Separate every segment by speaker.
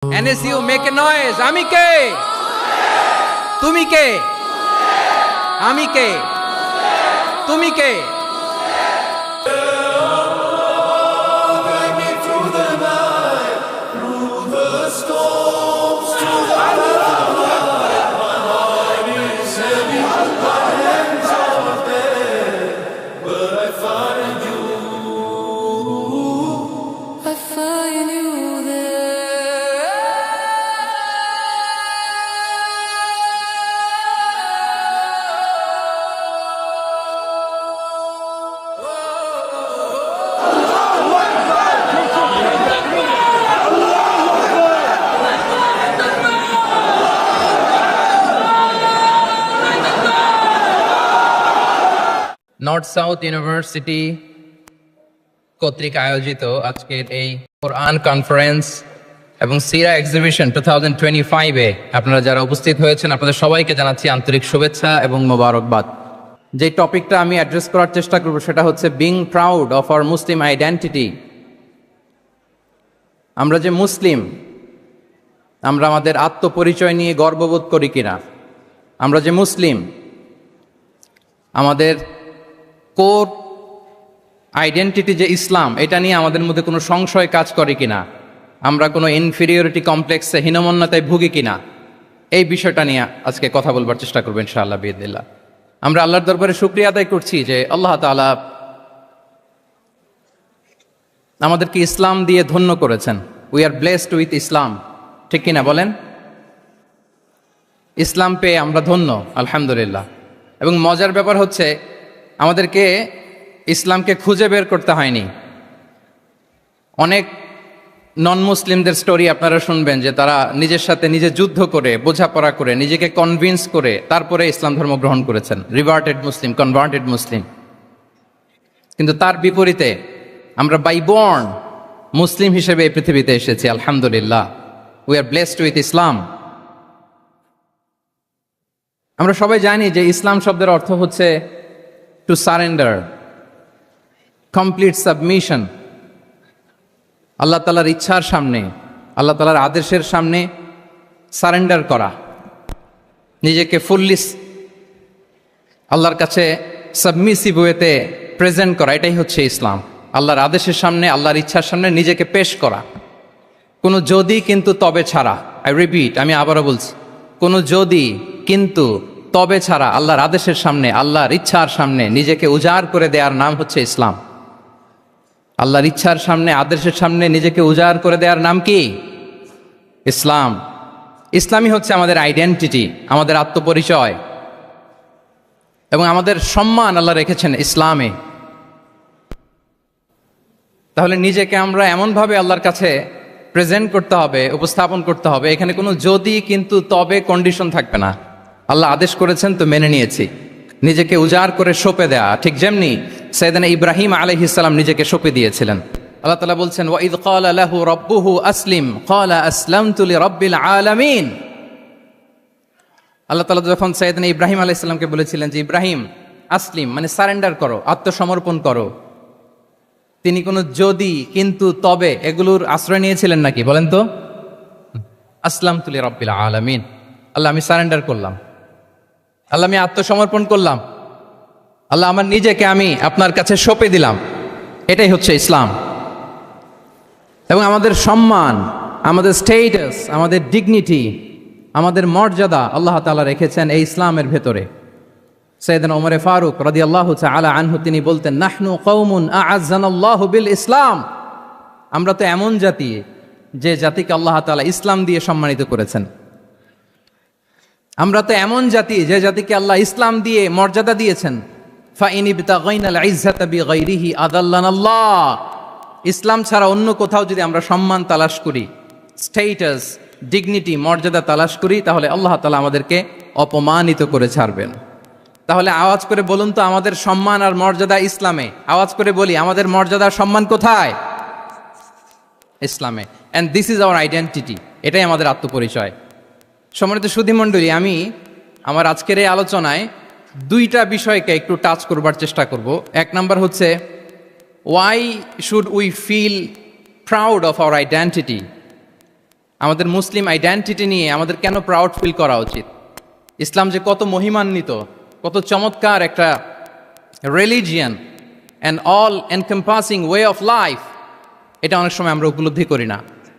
Speaker 1: NSU, make a noise. আমি কে? তুমি কে? আমি কে? তুমি কে? নর্থ সাউথ ইউনিভার্সিটি কর্তৃক আয়োজিত আজকের এই কোরআন কনফারেন্স এবং সিরা এক্সিবিশন 2025-এ আপনারা যারা উপস্থিত হয়েছেন আপনাদের সবাইকে জানাচ্ছি আন্তরিক শুভেচ্ছা এবং মোবারকবাদ। যে টপিকটা আমি অ্যাড্রেস করার চেষ্টা করব সেটা হচ্ছে being proud of our Muslim identity. আমরা যে মুসলিম, আমরা আমাদের আত্মপরিচয় নিয়ে গর্ববোধ করি কিনা? আমরা যে মুসলিম, আমাদের কোর আইডেন্টিটি যে ইসলাম, এটা নিয়ে আমাদের মধ্যে কোনো সংশয় কাজ করে কিনা? আমরা কোনো ইনফিরিয়রিটি কমপ্লেক্সে হীনমন্যতায় ভুগি কিনা? এই বিষয়টা নিয়ে আজকে কথা বলবার চেষ্টা করবো ইনশাআল্লাহ বিইذনিল্লাহ। আমরা আল্লাহর দরবারে শুকরিয়া আদায় করছি যে আল্লাহ তাআলা আমাদেরকে ইসলাম দিয়ে ধন্য করেছেন। উই আর ব্লেসড উইথ ইসলাম, ঠিক কিনা বলেন? ইসলাম পেয়ে আমরা ধন্য, আলহামদুলিল্লাহ। এবং মজার ব্যাপার হচ্ছে আমাদেরকে ইসলামকে খুঁজে বের করতে হয়নি। অনেক নন মুসলিমদের স্টোরি আপনারা শুনবেন যে তারা নিজের সাথে নিজে যুদ্ধ করে, বোঝাপড়া করে, নিজেকে কনভিন্স করে তারপরে ইসলাম ধর্ম গ্রহণ করেছেন, রিভার্টেড মুসলিম, কনভার্টেড মুসলিম। কিন্তু তার বিপরীতে আমরা বাই বর্ন মুসলিম হিসেবে এই পৃথিবীতে এসেছি, আলহামদুলিল্লাহ। উই আর ব্লেসড উইথ ইসলাম। আমরা সবাই জানি যে ইসলাম শব্দের অর্থ হচ্ছে টু সারেন্ডার, কমপ্লিট সাবমিশন। আল্লাহ তাআলার ইচ্ছার সামনে, আল্লাহ তাআলার আদেশের সামনে সারেন্ডার করা, নিজেকে ফুললি আল্লাহর কাছে সাবমিসিভ ওয়েতে প্রেজেন্ট করা, এটাই হচ্ছে ইসলাম। আল্লাহর আদেশের সামনে, আল্লাহর ইচ্ছার সামনে নিজেকে পেশ করা, কোনো যদি কিন্তু তবে ছাড়া। আই রিপিট, আমি আবারও বলছি, কোনো যদি কিন্তু তবে ছাড়া আল্লাহর আদেশের সামনে, আল্লাহর ইচ্ছার সামনে নিজেকে উজাড় করে দেওয়ার নাম হচ্ছে ইসলাম। আল্লাহর ইচ্ছার সামনে, আদেশের সামনে নিজেকে উজাড় করে দেওয়ার নাম কি? ইসলাম। ইসলামই হচ্ছে আমাদের আইডেন্টিটি, আমাদের আত্মপরিচয় এবং আমাদের সম্মান আল্লাহ রেখেছেন ইসলামে। তাহলে নিজেকে আমরা এমনভাবে আল্লাহর কাছে প্রেজেন্ট করতে হবে, উপস্থাপন করতে হবে, এখানে কোনো যদি কিন্তু তবে কন্ডিশন থাকবে না। আল্লাহ আদেশ করেছেন তো মেনে নিয়েছি। নিজেকে উজাড় করে সঁপে দেয়া, ঠিক যেমনি সাইয়েদনা ইব্রাহিম আলাইহিস সালাম নিজেকে সঁপে দিয়েছিলেন। আল্লাহ তাআলা বলছেন ওয়াইদ ক্বালা লাহু রাব্বুহু আসলিম ক্বালা আসলামতু লিরাব্বিল আলামিন। আল্লাহ তাআলা যখন সাইয়েদনা ইব্রাহিম আলাইহিস সালামকে বলেছিলেন যে ইব্রাহিম আসলিম মানে সারেন্ডার করো, আত্মসমর্পণ করো, তিনি কোনো যদি কিন্তু তবে এগুলোর আশ্রয় নিয়েছিলেন নাকি? বলেন তো। আসলামতু লিরাব্বিল আলামিন, আল্লাহ আমি সারেন্ডার করলাম, আল্লাহ আমি আত্মসমর্পণ করলাম, আল্লাহ আমার নিজেকে আমি আপনার কাছে সঁপে দিলাম। এটাই হচ্ছে ইসলাম। এবং আমাদের সম্মান, আমাদের স্টেটাস, আমাদের ডিগনিটি, আমাদের মর্যাদা আল্লাহ তাআলা রেখেছেন এই ইসলামের ভেতরে। সাইয়েদনা ওমর ফারুক রাদিয়াল্লাহু তাআলা আনহু তিনি বলতেন নাহনু কওমুন আ'আজ্জানাল্লাহু বিল ইসলাম। আমরা তো এমন জাতি যে জাতিকে আল্লাহ তাআলা ইসলাম দিয়ে সম্মানিত করেছেন। আমরা তো এমন জাতি যে জাতিকে আল্লাহ ইসলাম দিয়ে মর্যাদা দিয়েছেন। ফাইন ইবতাগাইনাল ইজ্জাতা বিগাইরিহি আদাল্লানাল্লাহ। ইসলাম ছাড়া অন্য কোথাও যদি আমরা সম্মান তালাশ করি, স্টেটাস, ডিগনিটি, মর্যাদা তালাশ করি, তাহলে আল্লাহ তাআলা আমাদেরকে অপমানিত করে ছাড়বেন। তাহলে আওয়াজ করে বলুন তো, আমাদের সম্মান আর মর্যাদা ইসলামে। আওয়াজ করে বলি, আমাদের মর্যাদা সম্মান কোথায়? ইসলামে। And this is our identity. এটাই আমাদের আত্মপরিচয়। সম্মানিত সুধীমণ্ডলী, আমি আমার আজকের এই আলোচনায় দুইটা বিষয়কে একটু টাচ করবার চেষ্টা করব। এক নাম্বার হচ্ছে why should we feel proud of our identity? আমাদের মুসলিম আইডেন্টিটি নিয়ে আমাদের কেন প্রাউড ফিল করা উচিত, ইসলাম যে কত মহিমান্বিত, কত চমৎকার একটা religion and all encompassing way of life, এটা অনেক সময় আমরা উপলব্ধি করি না।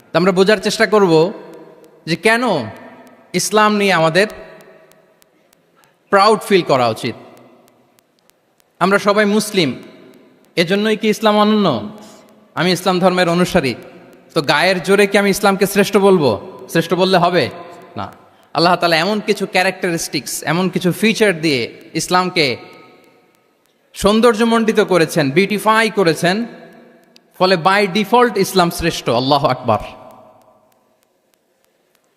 Speaker 1: তো আমরা বোঝার চেষ্টা করব যে কেন ইসলাম নিয়ে আমাদের প্রাউড ফিল করা উচিত। আমরা সবাই মুসলিম, এজন্যই কি ইসলাম অনন্য? আমি ইসলাম ধর্মের অনুসারী, তো গায়ের জোরে কি আমি ইসলামকে শ্রেষ্ঠ বলবো? শ্রেষ্ঠ বললে হবে না। আল্লাহ তাআলা এমন কিছু ক্যারেক্টারিস্টিক্স, এমন কিছু ফিচার দিয়ে ইসলামকে সৌন্দর্যমণ্ডিত করেছেন, বিউটিফাই করেছেন, ফলে বাই ডিফল্ট ইসলাম শ্রেষ্ঠ। আল্লাহু আকবার।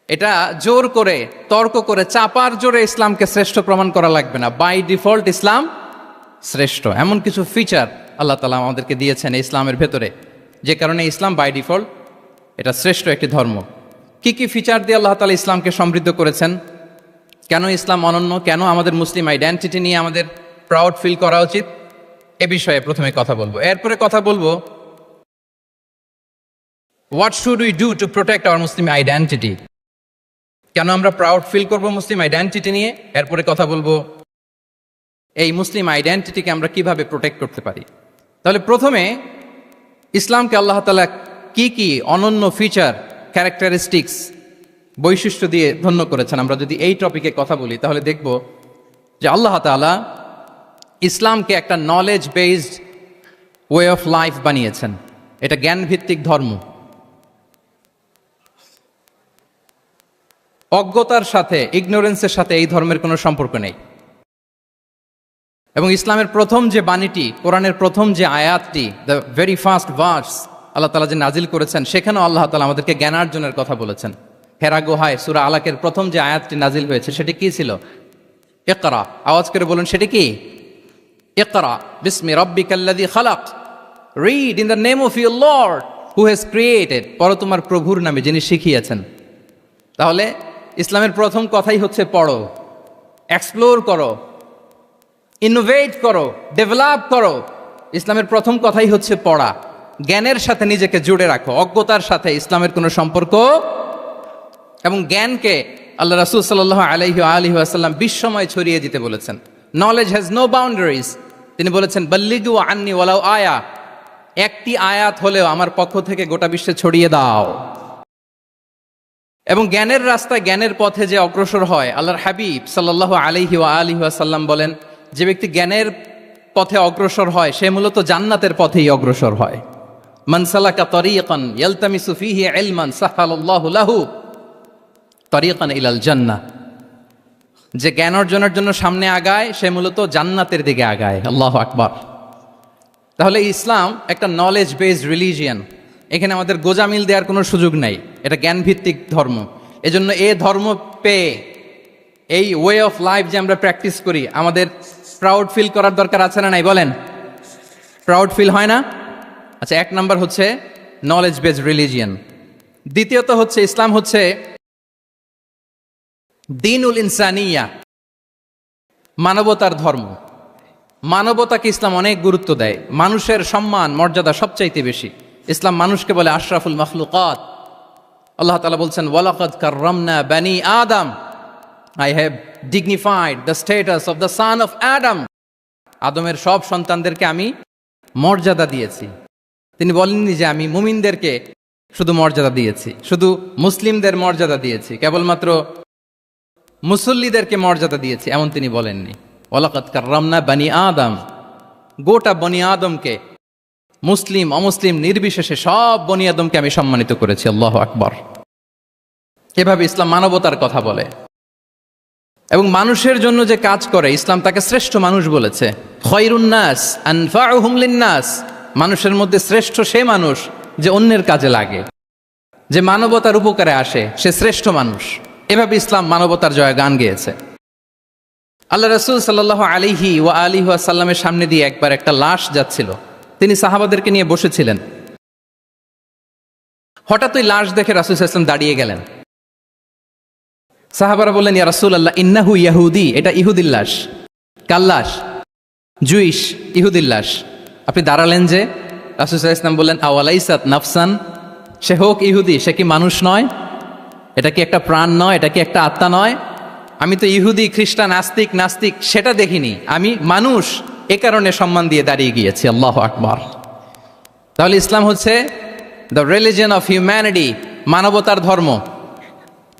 Speaker 1: এটা জোর করে, তর্ক করে, চাপার জোরে ইসলামকে শ্রেষ্ঠ প্রমাণ করা লাগবে না। বাই ডিফল্ট ইসলাম শ্রেষ্ঠ। এমন কিছু ফিচার আল্লাহ তাআলা আমাদেরকে দিয়েছেন ইসলামের ভেতরে, যে কারণে ইসলাম বাই ডিফল্ট এটা শ্রেষ্ঠ একটি ধর্ম। কি কি ফিচার দিয়ে আল্লাহ তাআলা ইসলামকে সমৃদ্ধ করেছেন, কেন ইসলাম অনন্য, কেন আমাদের মুসলিম আইডেন্টিটি নিয়ে আমাদের প্রাউড ফিল করা উচিত, এ বিষয়ে প্রথমে কথা বলবো। এরপরে কথা বলবো what should we do to protect our Muslim identity, কেন আমরা প্রাউড ফিল করব মুসলিম আইডেন্টিটি নিয়ে। এরপরে কথা বলবো এই মুসলিম আইডেন্টিটিকে আমরা কিভাবে প্রোটেক্ট করতে পারি। তাহলে প্রথমে ইসলামকে আল্লাহ তাআলা কি কি অনন্য ফিচার, ক্যারেক্টারিস্টিক্স, বৈশিষ্ট্য দিয়ে ধন্য করেছেন। আমরা যদি এই টপিকে কথা বলি তাহলে দেখব যে আল্লাহ তাআলা ইসলামকে একটা knowledge based way of life বানিয়েছেন। এটা জ্ঞান ভিত্তিক ধর্ম। অজ্ঞতার সাথে, ইগনোরেন্সের সাথে এই ধর্মের কোনো সম্পর্ক নেই। এবং ইসলামের প্রথম যে বাণীটি, কোরআনের প্রথম যে আয়াতটি, দ্য ভেরি ফার্স্ট ভার্স আল্লাহ তাআলা যে নাজিল করেছেন, সেখানেও আল্লাহ তাআলা আমাদেরকে জ্ঞানার্জনের কথা বলেছেন। হেরা গুহায় সূরা আলাকের প্রথম যে আয়াতটি নাজিল হয়েছে সেটি কি ছিল? ইকরা। আওয়াজ করে বলুন সেটি কি? ইকরা বিসমি রাব্বিকাল্লাযী খালাক, read in the name of your lord who has created, পড়ো তোমার প্রভুর নামে যিনি শিখিয়েছেন। তাহলে ইসলামের প্রথম কথাই হচ্ছে পড়ো, এক্সপ্লোর করো, ইনোভেট করো, ডেভেলপ করো। ইসলামের প্রথম কথাই হচ্ছে পড়া। জ্ঞানের সাথে নিজেকে জুড়ে রাখো, অজ্ঞতার সাথে ইসলামের কোনো সম্পর্ক। এবং জ্ঞানকে আল্লাহ রাসূল সাল্লাল্লাহু আলাইহি ওয়াসাল্লাম বিশ্বময় ছড়িয়ে দিতে বলেছেন। Knowledge has no boundaries. তিনি বলেছেন বাল্লিগু আন্নি ওয়ালাউ আয়া, একটি আয়াত হলেও আমার পক্ষ থেকে গোটা বিশ্বে ছড়িয়ে দাও। এবং জ্ঞানের রাস্তায়, জ্ঞানের পথে যে অগ্রসর হয়, আল্লাহর হাবিব সাল্লাল্লাহু আলাইহি ওয়াসাল্লাম বলেন, যে ব্যক্তি জ্ঞানের পথে অগ্রসর হয় সে মূলত জান্নাতের পথেই অগ্রসর হয়। মান সালাকা তরিকান ইয়ালতামিসু ফীহি ইলমান সাহালাল্লাহু লাহু তরিকান ইলাল জান্নাহ। যে জ্ঞান অর্জনের জন্য সামনে আগায় সে মূলত জান্নাতের দিকে আগায়। আল্লাহু আকবার। তাহলে ইসলাম একটা নলেজ বেসড রিলিজিয়ান। এখানে আমাদের গোজামিল দেওয়ার কোনো সুযোগ নাই। এটা জ্ঞান ভিত্তিক ধর্ম। এজন্য এই ধর্ম পেয়ে, এই ওয়ে অফ লাইফ যে আমরা প্র্যাকটিস করি, আমাদের প্রাউড ফিল করার দরকার আছে না নাই? বলেন, প্রাউড ফিল হয় না? আচ্ছা, এক নাম্বার হচ্ছে নলেজ বেসড রিলিজিয়ান। দ্বিতীয়ত হচ্ছে ইসলাম হচ্ছে দ্বীনুল ইনসানিয়া, মানবতার ধর্ম। মানবতাকে ইসলাম অনেক গুরুত্ব দেয়। মানুষের সম্মান, মর্যাদা সবচাইতে বেশি। ইসলাম মানুষকে বলে আশরাফুল মখলুকাত। আল্লাহ তাআলা বলছেন ওয়ালাকাদ কাররামনা বানি আদম, I have dignified the status of the son of Adam. আদমের সব সন্তানদেরকে আমি মর্যাদা দিয়েছি। তিনি বলেননি যে আমি মুমিনদেরকে শুধু মর্যাদা দিয়েছি, শুধু মুসলিমদের মর্যাদা দিয়েছি, কেবলমাত্র মুসল্লিদেরকে মর্যাদা দিয়েছি, এমন তিনি বলেননি। ওয়ালাকাদ কাররামনা বানি আদম, গোটা বনি আদমকে, মুসলিম অমুসলিম নির্বিশেষে সব বনি আদমকে আমি সম্মানিত করেছি। আল্লাহু আকবার। এভাবে ইসলাম মানবতার কথা বলে এবং মানুষের জন্য যে কাজ করে, ইসলাম তাকে শ্রেষ্ঠ মানুষ বলেছে। খয়রুন নাস আনফাউহুম লিন্নাস, মানুষের মধ্যে শ্রেষ্ঠ সে মানুষ যে অন্যের কাজে লাগে, যে মানবতার উপকারে আসে, সে শ্রেষ্ঠ মানুষ। এভাবে ইসলাম মানবতার জয় গান গেয়েছে। আল্লাহ রাসূল সাল্লাল্লাহু আলাইহি ওয়াসাল্লামের সামনে দিয়ে একবার একটা লাশ যাচ্ছিল। তিনি সাহাবাদেরকে নিয়ে বসেছিলেন। হঠাৎ ওই লাশ দেখে রাসূল সাল্লাল্লাহু আলাইহি ওয়াসাল্লাম দাঁড়িয়ে গেলেন। সাহাবারা বললেন, ইয়া রাসূলুল্লাহ ইন্নাহু ইয়াহুদি, এটা ইহুদির লাশ। কার লাশ? জুইশ, ইহুদির লাশ। আপনি দাঁড়ালেন যে? রাসূল সাল্লাল্লাহু আলাইহি ওয়াসাল্লাম বললেন আওয়ালাইসাত নাফসান, সে হোক ইহুদি, সে কি মানুষ নয়? এটা কি একটা প্রাণ নয়? এটা কি একটা আত্মা নয়? আমি তো ইহুদি, খ্রিস্টান, আস্তিক, নাস্তিক সেটা দেখিনি, আমি মানুষ, এ কারণে সম্মান দিয়ে দাঁড়িয়ে গিয়েছি। আল্লাহু আকবার। তাহলে ইসলাম হচ্ছে দ্য রিলিজিয়ন অফ হিউম্যানিটি, মানবতার ধর্ম।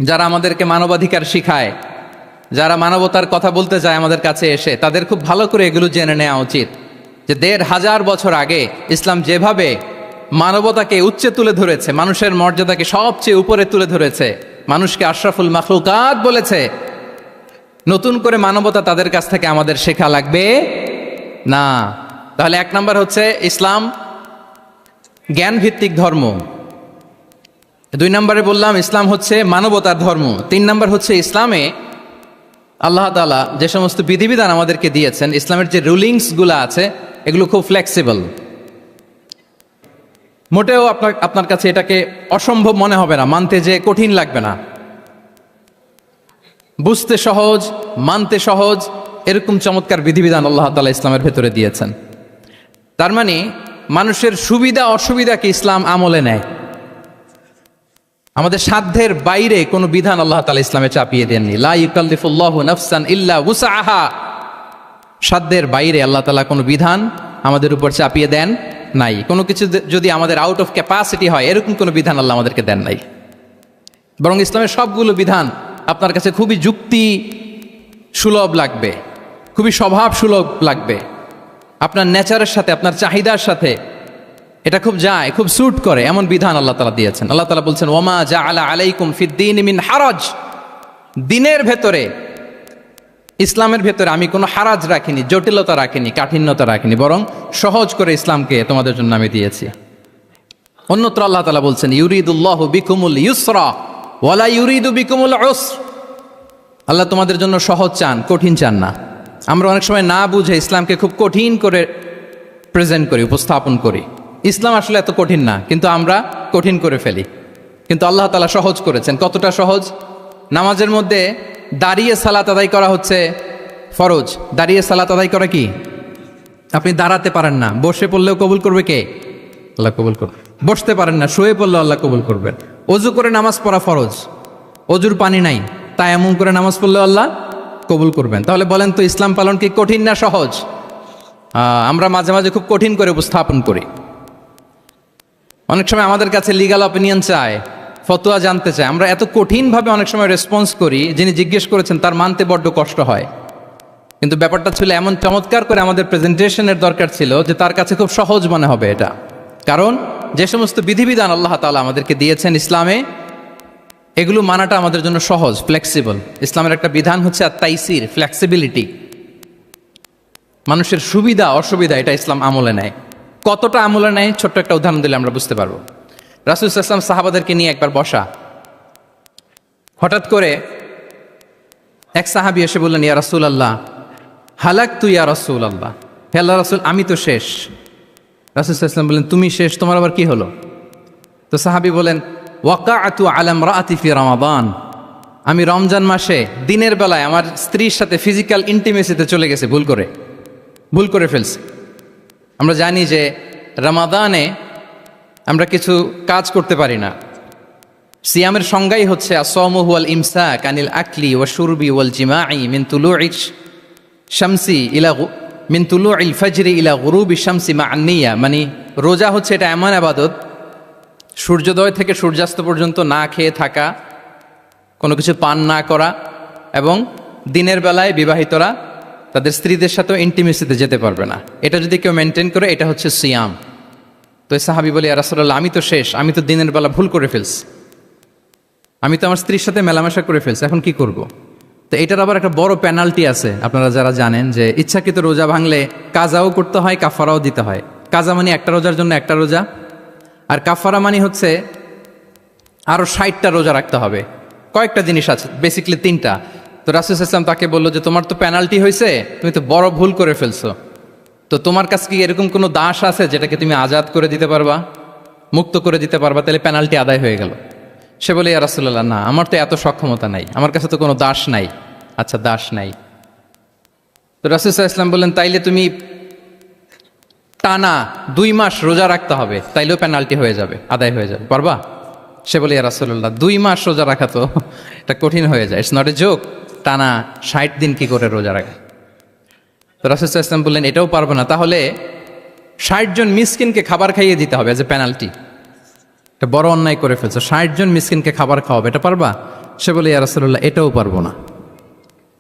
Speaker 1: যারা আমাদেরকে মানবাধিকার শিখায়, যারা মানবতার কথা বলতে চায় আমাদের কাছে এসে, তাদের খুব ভালো করে এগুলো জেনে নেওয়া উচিত যে ১৫০০ বছর আগে ইসলাম যেভাবে মানবতাকে উচ্চে তুলে ধরেছে, মানুষের মর্যাদাকে সবচেয়ে উপরে তুলে ধরেছে, মানুষকে আশরাফুল মাখলুকাত বলেছে, নতুন করে মানবতা তাদের কাছ থেকে আমাদের শেখা লাগবে না। তাহলে ১ নাম্বার হচ্ছে ইসলাম জ্ঞান ভিত্তিক ধর্ম। ২ নম্বরে বললাম ইসলাম হচ্ছে মানবতার ধর্ম। ৩ নম্বর হচ্ছে ইসলামে আল্লাহ তাআলা যে সমস্ত বিধিবিধান আমাদেরকে দিয়েছেন, ইসলামের যে রুলিংসগুলো আছে এগুলো খুব ফ্লেক্সিবল। মোটেও আপনার কাছে এটাকে অসম্ভব মনে হবে না, মানতে যে কঠিন লাগবে না, বুঝতে সহজ, মানতে সহজ, এরকম চমৎকার বিধিবিধান আল্লাহ তাআলা ইসলামের ভেতরে দিয়েছেন। তার মানে মানুষের সুবিধা অসুবিধাকে ইসলাম আমলে নেয়। আমাদের সাধ্যের বাইরে কোনো বিধান আল্লাহ তাআলা ইসলামে চাপিয়ে দেননি। লা ইউকাল্লিফুল্লাহু নাফসান ইল্লা উসআহা। সাধ্যের বাইরে আল্লাহ তাআলা কোনো বিধান আমাদের উপর চাপিয়ে দেন নাই। কোনো কিছু যদি আমাদের আউট অফ ক্যাপাসিটি হয়, এরকম কোনো বিধান আল্লাহ আমাদেরকে দেন নাই। বরং ইসলামের সবগুলো বিধান আপনার কাছে খুবই যুক্তি সুলভ লাগবে, খুবই স্বভাব সুলভ লাগবে, আপনার নেচারের সাথে, আপনার চাহিদার সাথে এটা খুব যায়, খুব স্যুট করে, এমন বিধান আল্লাহ তাআলা দিয়েছেন। আল্লাহ তাআলা বলছেন ওমা জাআলা আলাইকুম ফিদ্দীন মিন হারাজ। দিনের ভেতরে, ইসলামের ভেতরে আমি কোনো হারাজ রাখিনি, জটিলতা রাখিনি, কাঠিন্যতা রাখিনি, বরং সহজ করে ইসলামকে তোমাদের জন্য আমি দিয়েছি। অন্যত্র আল্লাহ তাআলা বলছেন ইউরিদুল্লাহু বিকুমুল ইউসরা ওয়ালা ইউরিদু বিকুমুল উসর। আল্লাহ তোমাদের জন্য সহজ চান, কঠিন চান না। আমরা অনেক সময় না বুঝে ইসলামকে খুব কঠিন করে প্রেজেন্ট করি, উপস্থাপন করি। ইসলাম আসলে এত কঠিন না, কিন্তু আমরা কঠিন করে ফেলি। কিন্তু আল্লাহ তাআলা সহজ করেছেন। কতটা সহজ? নামাজের মধ্যে দাঁড়িয়ে সালাত আদায় করা হচ্ছে ফরজ। দাঁড়িয়ে সালাত আদায় করা কি? আপনি দাঁড়াতে পারেন না, বসে পড়লেও কবুল করবে কে? আল্লাহ কবুল করবে। বসতে পারেন না, শুয়ে পড়লেও আল্লাহ কবুল করবেন। অজু করে নামাজ পড়া ফরজ, অজুর পানি নাই, তাই এমন করে নামাজ পড়লেও আল্লাহ কবুল করবেন। তাহলে বলেন তো ইসলাম পালন কি কঠিন না সহজ? আমরা মাঝে মাঝে খুব কঠিন করে উপস্থাপন করি। অনেক সময় আমাদের কাছে লিগ্যাল অপিনিয়ন চায়, ফতোয়া জানতে চায়। আমরা এত কঠিনভাবে অনেক সময় রেসপন্স করি, যিনি জিজ্ঞেস করেছেন তার মানতে বড্ড কষ্ট হয়। কিন্তু ব্যাপারটা ছিল এমন চমৎকার করে আমাদের প্রেজেন্টেশনের দরকার ছিল যে তার কাছে খুব সহজ মনে হবে এটা। কারণ যে সমস্ত বিধিবিধান আল্লাহ তাআলা আমাদেরকে দিয়েছেন ইসলামে, এগুলো মানাটা আমাদের জন্য সহজ, ফ্লেক্সিবল। ইসলামের একটা বিধান হচ্ছে আত-তাইসির, ফ্লেক্সিবিলিটি। মানুষের সুবিধা অসুবিধা এটা ইসলাম আমলে নেয়। কতটা আমলে নেয়, ছোট্ট একটা উদাহরণ দিলে আমরা বুঝতে পারবো। রাসূল সাল্লাল্লাহু আলাইহি ওয়াসাল্লাম সাহাবাদেরকে নিয়ে একবার বসা, হঠাৎ করে এক সাহাবী এসে বললেন ইয়া রাসূলুল্লাহ হালাকতু ইয়া রাসূলুল্লাহ, হে আল্লাহর রাসূল আমি তো শেষ। রাসূল সাল্লাল্লাহু আলাইহি ওয়াসাল্লাম বললেন তুমি শেষ, তোমার আবার কি হলো? তো সাহাবী বলেন ওয়াকাআতু আলা ইমরাআতি ফি রমাদান, আমি রমজান মাসে দিনের বেলায় আমার স্ত্রীর সাথে ফিজিক্যাল ইন্টিমেসিতে চলে গেছে, ভুল করে ফেলছি। আমরা জানি যে রমাদানে আমরা কিছু কাজ করতে পারি না। সিয়ামের সংজ্ঞাই হচ্ছে আসওমু হুয়াল ইমসাক আনিল আকলি ওয়া শুরবি ওয়াল জিমাই মিন তুলুইশ শামসি ইলা মিন তুলুইল ফাজরি ইলা গুরুবি শামসি মা'আন নিয়া। মানে রোজা হচ্ছে এটা এমন ইবাদত, সূর্যোদয় থেকে সূর্যাস্ত পর্যন্ত না খেয়ে থাকা, কোনো কিছু পান না করা, এবং দিনের বেলায় বিবাহিতরা তাদের স্ত্রীদের সাথেও ইন্টিমেসিতে যেতে পারবে না। এটা যদি কেউ মেনটেন করে, এটা হচ্ছে সিয়াম। তো সাহাবী বলে ইয়া রাসূলুল্লাহ আমি তো শেষ, আমি তো দিনের বেলা ভুল করে ফেলছি, আমি তো আমার স্ত্রীর সাথে মেলামেশা করে ফেলছি, এখন কি করব? তো এটার আবার একটা বড় পেনাল্টি আছে। আপনারা যারা জানেন যে ইচ্ছাকৃত রোজা ভাঙলে কাজাও করতে হয়, কাফারাও দিতে হয়। কাজা মানে একটা রোজার জন্য একটা রোজা, আর কাফারা মানে হচ্ছে আরো 60টা রোজা রাখতে হবে। কয়েকটা জিনিস আছে, বেসিক্যালি 3টা। তো রাসূল সাল্লাল্লাহু আলাইহি ওয়াসাল্লাম তাকে বললো যে তোমার তো পেনাল্টি হয়েছে, তুমি তো বড় ভুল করে ফেলছো, তো তোমার কাছে কি এরকম কোনো দাস আছে যেটাকে তুমি আজাদ করে দিতে পারবা, মুক্ত করে দিতে পারবা, তাহলে পেনাল্টি আদায় হয়ে গেল। সে বলে ইয়া রাসূলুল্লাহ না, আমার তো এত সক্ষমতা নাই, আমার কাছে তো কোনো দাস নাই। আচ্ছা দাস নাই, তো রাসূল সাল্লাল্লাহু আলাইহি ওয়াসাল্লাম বললেন তাইলে তুমি টানা 2 মাস রোজা রাখতে হবে, তাইলেও পেনাল্টি হয়ে যাবে, আদায় হয়ে যাবে, পারবা? সে বলে ইয়া রাসূলুল্লাহ 2 মাস রোজা রাখা তো এটা কঠিন হয়ে যায়, ইটস নট এ জোক। টানা 60 দিন কি করে রোজা রাখা? তো রাসূল সাল্লাল্লাহু আলাইহি ওয়াসাল্লাম বললেন এটাও পারবে না, তাহলে 60 জন মিসকিনকে খাবার খাইয়ে দিতে হবে এজ এ পেনাল্টি। এটা বড় অন্যায় করে ফেলছো, 60 জন মিসকিনকে খাবার খাওয়াবে, এটা পারবা? সে বলে ইয়া রাসূলুল্লাহ এটাও পারবো না।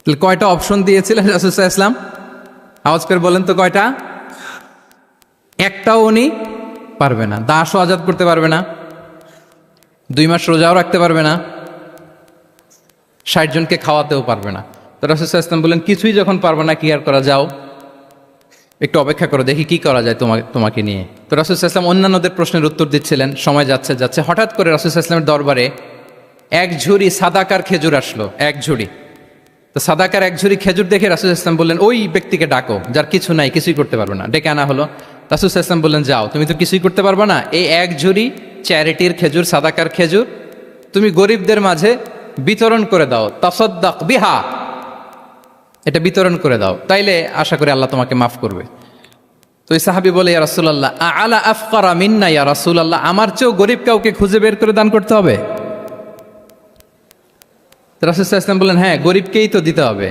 Speaker 1: তাহলে কয়টা অপশন দিয়েছিলেন রাসূল সাল্লাল্লাহু আলাইহি ওয়াসাল্লাম? আওয়াজ করে বলেন তো কয়টা? একটাও উনি পারবে না। দাসও আজাদ করতে পারবে না, 2 মাস রোজাও রাখতে পারবে না, 60 জনকে খাওয়াতেও পারবে না। তো রাসূল সাল্লাল্লাহু আলাইহি ওয়াসাল্লাম বললেন কিছুই যখন পারবে না, কি আর করা, যাও একটু অপেক্ষা করো, দেখি কি করা যায় তোমাকে নিয়ে। তো রাসূল সাল্লাল্লাহু আলাইহি ওয়াসাল্লাম অন্যান্যদের প্রশ্নের উত্তর দিচ্ছিলেন, সময় যাচ্ছে হঠাৎ করে রাসূল সাল্লাল্লাহু আলাইহি ওয়াসাল্লামের দরবারে 1 ঝুড়ি সাদাকার খেজুর আসলো, 1 ঝুড়ি। তো সাদাকার 1 ঝুড়ি খেজুর দেখে রাসূল সাল্লাল্লাহু আলাইহি ওয়াসাল্লাম বললেন ওই ব্যক্তিকে ডাকো যার কিছু নাই, কিছুই করতে পারবে না। ডেকে আনা হলো। রাসূল সাল্লাল্লাহু আলাইহি ওয়াসাল্লাম বললেন যাও, তুমি তো কিছুই করতে পারবে না, এই 1 ঝুড়ি চ্যারিটির খেজুর, সাদাকার খেজুর তুমি গরিবদের মাঝে বিতরণ করে দাও, তাসাদ্দাক বিহা, এটা বিতরণ করে দাও, তাইলে আশা করি আল্লাহ তোমাকে মাফ করবে। তো এই সাহাবী বলে ইয়া রাসূলুল্লাহ আলা আফকারা মিন্না ইয়া রাসূলুল্লাহ, আমার চেয়েও গরিব কাউকে খুঁজে বের করে দান করতে হবে? রাসূল সাল্লাল্লাহু আলাইহি ওয়াসাল্লাম বললেন হ্যাঁ, গরিবকেই তো দিতে হবে।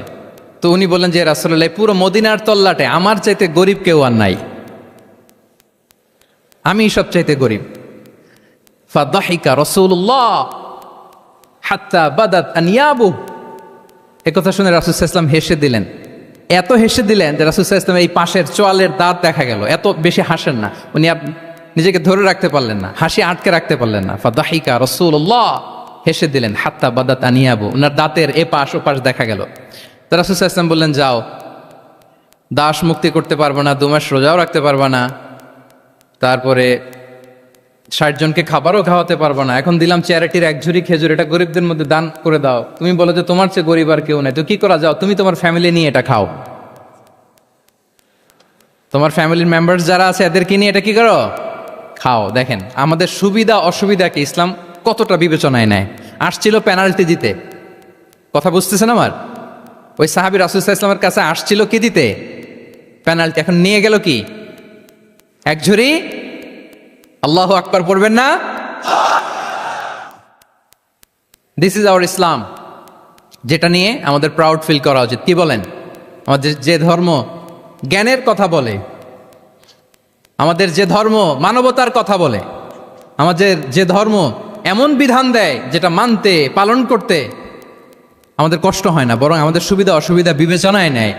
Speaker 1: তো উনি বললেন যে রাসূলুল্লাহ পুরো মদিনার তল্লাটে আমার চাইতে গরিব কেউ আর নাই, আমি সবচাইতে গরিব। ফাদাহিকা রাসূলুল্লাহ হাত্তা বাদাত আনিয়াবু, একথা শুনে রাসূল সাল্লাল্লাহু আলাইহি ওয়াসাল্লাম হেসে দিলেন। এত হেসে দিলেন যে রাসূল সাল্লাল্লাহু আলাইহি ওয়াসাল্লাম এই পাশের চোয়ালের দাঁত দেখা গেল। এত বেশি হাসেন না উনি, নিজেকে ধরে রাখতে পারলেন না, হাসি আটকে রাখতে পারলেন না। ফাদাহিকা রাসূলুল্লাহ, হেসে দিলেন। হাত্তা বাদাত আনিয়াবু, ওনার দাঁতের এপাশ ওপাশ দেখা গেল। তো রাসূল সাল্লাল্লাহু আলাইহি ওয়াসাল্লাম বললেন যাও, দাস মুক্তি করতে পারবো না, 2 মাস রোজাও রাখতে পারবো না, তারপরে 60 জনকে খাবারও খাওয়াতে পারবো না, এখন দিলাম চ্যারিটির 1 ঝুড়ি খেজুর, এটা গরিবদের মধ্যে দান করে দাও। তুমি বলো যে তোমার চেয়ে গরিব আর কেউ নাই, তো কি করা, যাও তুমি তোমার ফ্যামিলি নিয়ে এটা খাও, তোমার ফ্যামিলির মেম্বার্স যারা আছে এদেরকে নিয়ে এটা কি করো, খাও। দেখেন আমাদের সুবিধা অসুবিধাকে ইসলাম কতটা বিবেচনায় নেয়। আসছিল পেনাল্টি দিতে, কথা বুঝতেছেন আমার? ওই সাহাবী রাসূল সাল্লাল্লাহু আলাইহি ওয়াসাল্লামের কাছে আসছিল কি দিতে, পেনাল্টি, এখন নিয়ে গেল কি 1 ঝুড়ি। আল্লাহু আকবার পড়বেন না? দিস ইজ আওয়ার ইসলাম, যেটা নিয়ে আমাদের প্রাউড ফিল করা উচিত। কি বলেন? আমাদের যে ধর্ম জ্ঞানের কথা বলে, আমাদের যে ধর্ম মানবতার কথা বলে, আমাদের যে ধর্ম এমন বিধান দেয় যেটা মানতে পালন করতে আমাদের কষ্ট হয় না, বরং আমাদের সুবিধা অসুবিধা বিবেচনায় নেয়,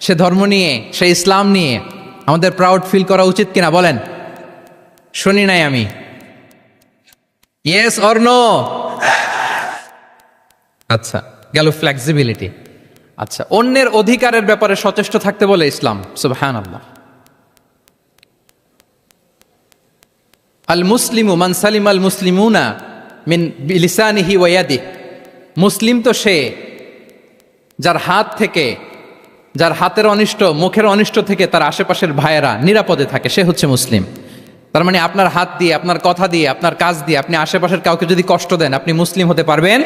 Speaker 1: সে ধর্ম নিয়ে, সে ইসলাম নিয়ে আমাদের প্রাউড ফিল করা উচিত কিনা বলেন? শুনি নাই আমি, ইয়েস অর নো? আচ্ছা গেল ফ্লেক্সিবিলিটি। আচ্ছা, অন্যের অধিকারের ব্যাপারে সচেষ্ট থাকতে বলে ইসলাম। সুবহানাল্লাহ। আল মুসলিমু মান সালিমাল মুসলিমুনা মিন বিলিসানিহি ওয়া ইয়াদিহি, মুসলিম তো সে যার হাত থেকে, যার হাতের অনিষ্ট, মুখের অনিষ্ট থেকে তার আশেপাশের ভাইয়েরা নিরাপদে থাকে, সে হচ্ছে মুসলিম। তার মানে আপনার হাত দিয়ে, আপনার কথা দিয়ে, আপনার কাজ দিয়ে আপনি আশেপাশের কাউকে যদি কষ্ট দেন, আপনি মুসলিম হতে পারবেন?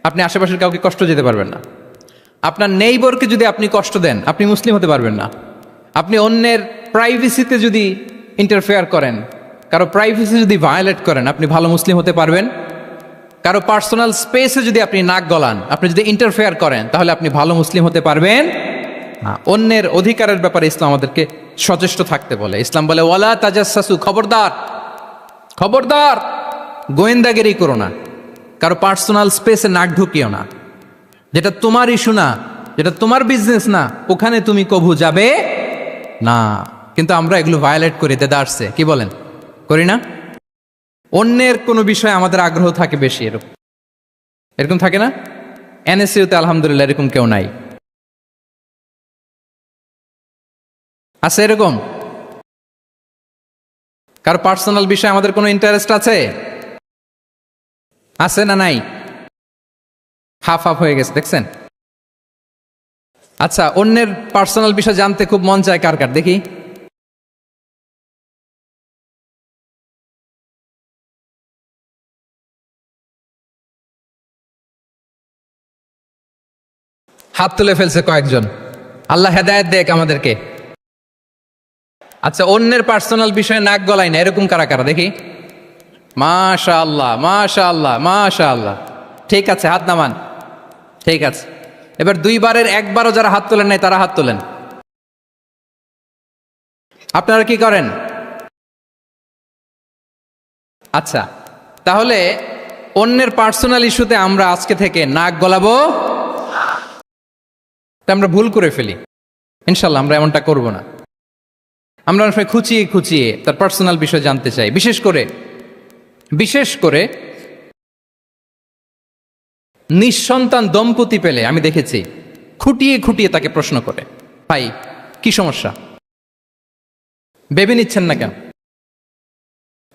Speaker 1: আপনি আশেপাশের কাউকে কষ্ট দিতে পারবেন না। আপনার নেইবরকে যদি আপনি কষ্ট দেন, আপনি মুসলিম হতে পারবেন না। আপনি অন্যের প্রাইভেসিতে যদি ইন্টারফেয়ার করেন, কারো প্রাইভেসি যদি ভায়োলেট করেন, আপনি ভালো মুসলিম হতে পারবেন? কারো পার্সোনাল স্পেসে যদি আপনি নাক গলান, আপনি যদি ইন্টারফেয়ার করেন, তাহলে আপনি ভালো মুসলিম হতে পারবেন না। অন্যের অধিকারের ব্যাপারে ইসলাম আমাদেরকে সচেষ্ট থাকতে বলে। ইসলাম বলে ওয়ালা তাজাসসু, খবরদার, খবরদার গোয়েন্দাগিরি করো না, কারো পার্সোনাল স্পেসে নাক ঢুকিও না, যেটা তোমার ইস্যু না, যেটা তোমার বিজনেস না, ওখানে তুমি কভু যাবে না। কিন্তু আমরা এগুলো ভায়োলেট করি, দেদারসে, কি বলেন, করি না? অন্যের কোনো বিষয়ে আমাদের আগ্রহ থাকে বেশি, এরকম থাকে না? এনএসইউতে আলহামদুলিল্লাহ এরকম কেউ নাই, আছে এরকম? কারো পার্সোনাল বিষয়ে আমাদের কোনো ইন্টারেস্ট আছে? আছে না নাই? হাফ হাফ হয়ে গেছে, দেখছেন? আচ্ছা, অন্যের পার্সোনাল বিষয় জানতে খুব মন চায় কার কার, দেখি। হাত তুলে ফেলছে কয়েকজন, আল্লাহ হেদায়েত দেখ আমাদেরকে। আচ্ছা, অন্যের পার্সোনাল বিষয়ে নাক গলায় না, এরকম কারা কারা, দেখি। মাশাআল্লাহ, মাশাআল্লাহ, মাশাআল্লাহ। ঠিক আছে, হাত নামান। ঠিক আছে, এবার দুইবারের একবারও যারা হাত তোলেন নাই তারা হাত তোলেন। আপনারা কি করেন? আচ্ছা, তাহলে অন্যের পার্সোনাল ইস্যুতে আমরা আজকে থেকে নাক গলাবো, তা আমরা ভুল করে ফেলি। ইনশাল্লাহ আমরা এমনটা করব না। আমরা অনেক সময় খুঁচিয়ে খুঁচিয়ে তার পার্সোনাল বিষয় জানতে চাই। বিশেষ করে নিঃসন্তান দম্পতি পেলে আমি দেখেছি খুঁটিয়ে খুঁটিয়ে তাকে প্রশ্ন করে, ভাই কি সমস্যা, ভেবে নিচ্ছেন না কেন,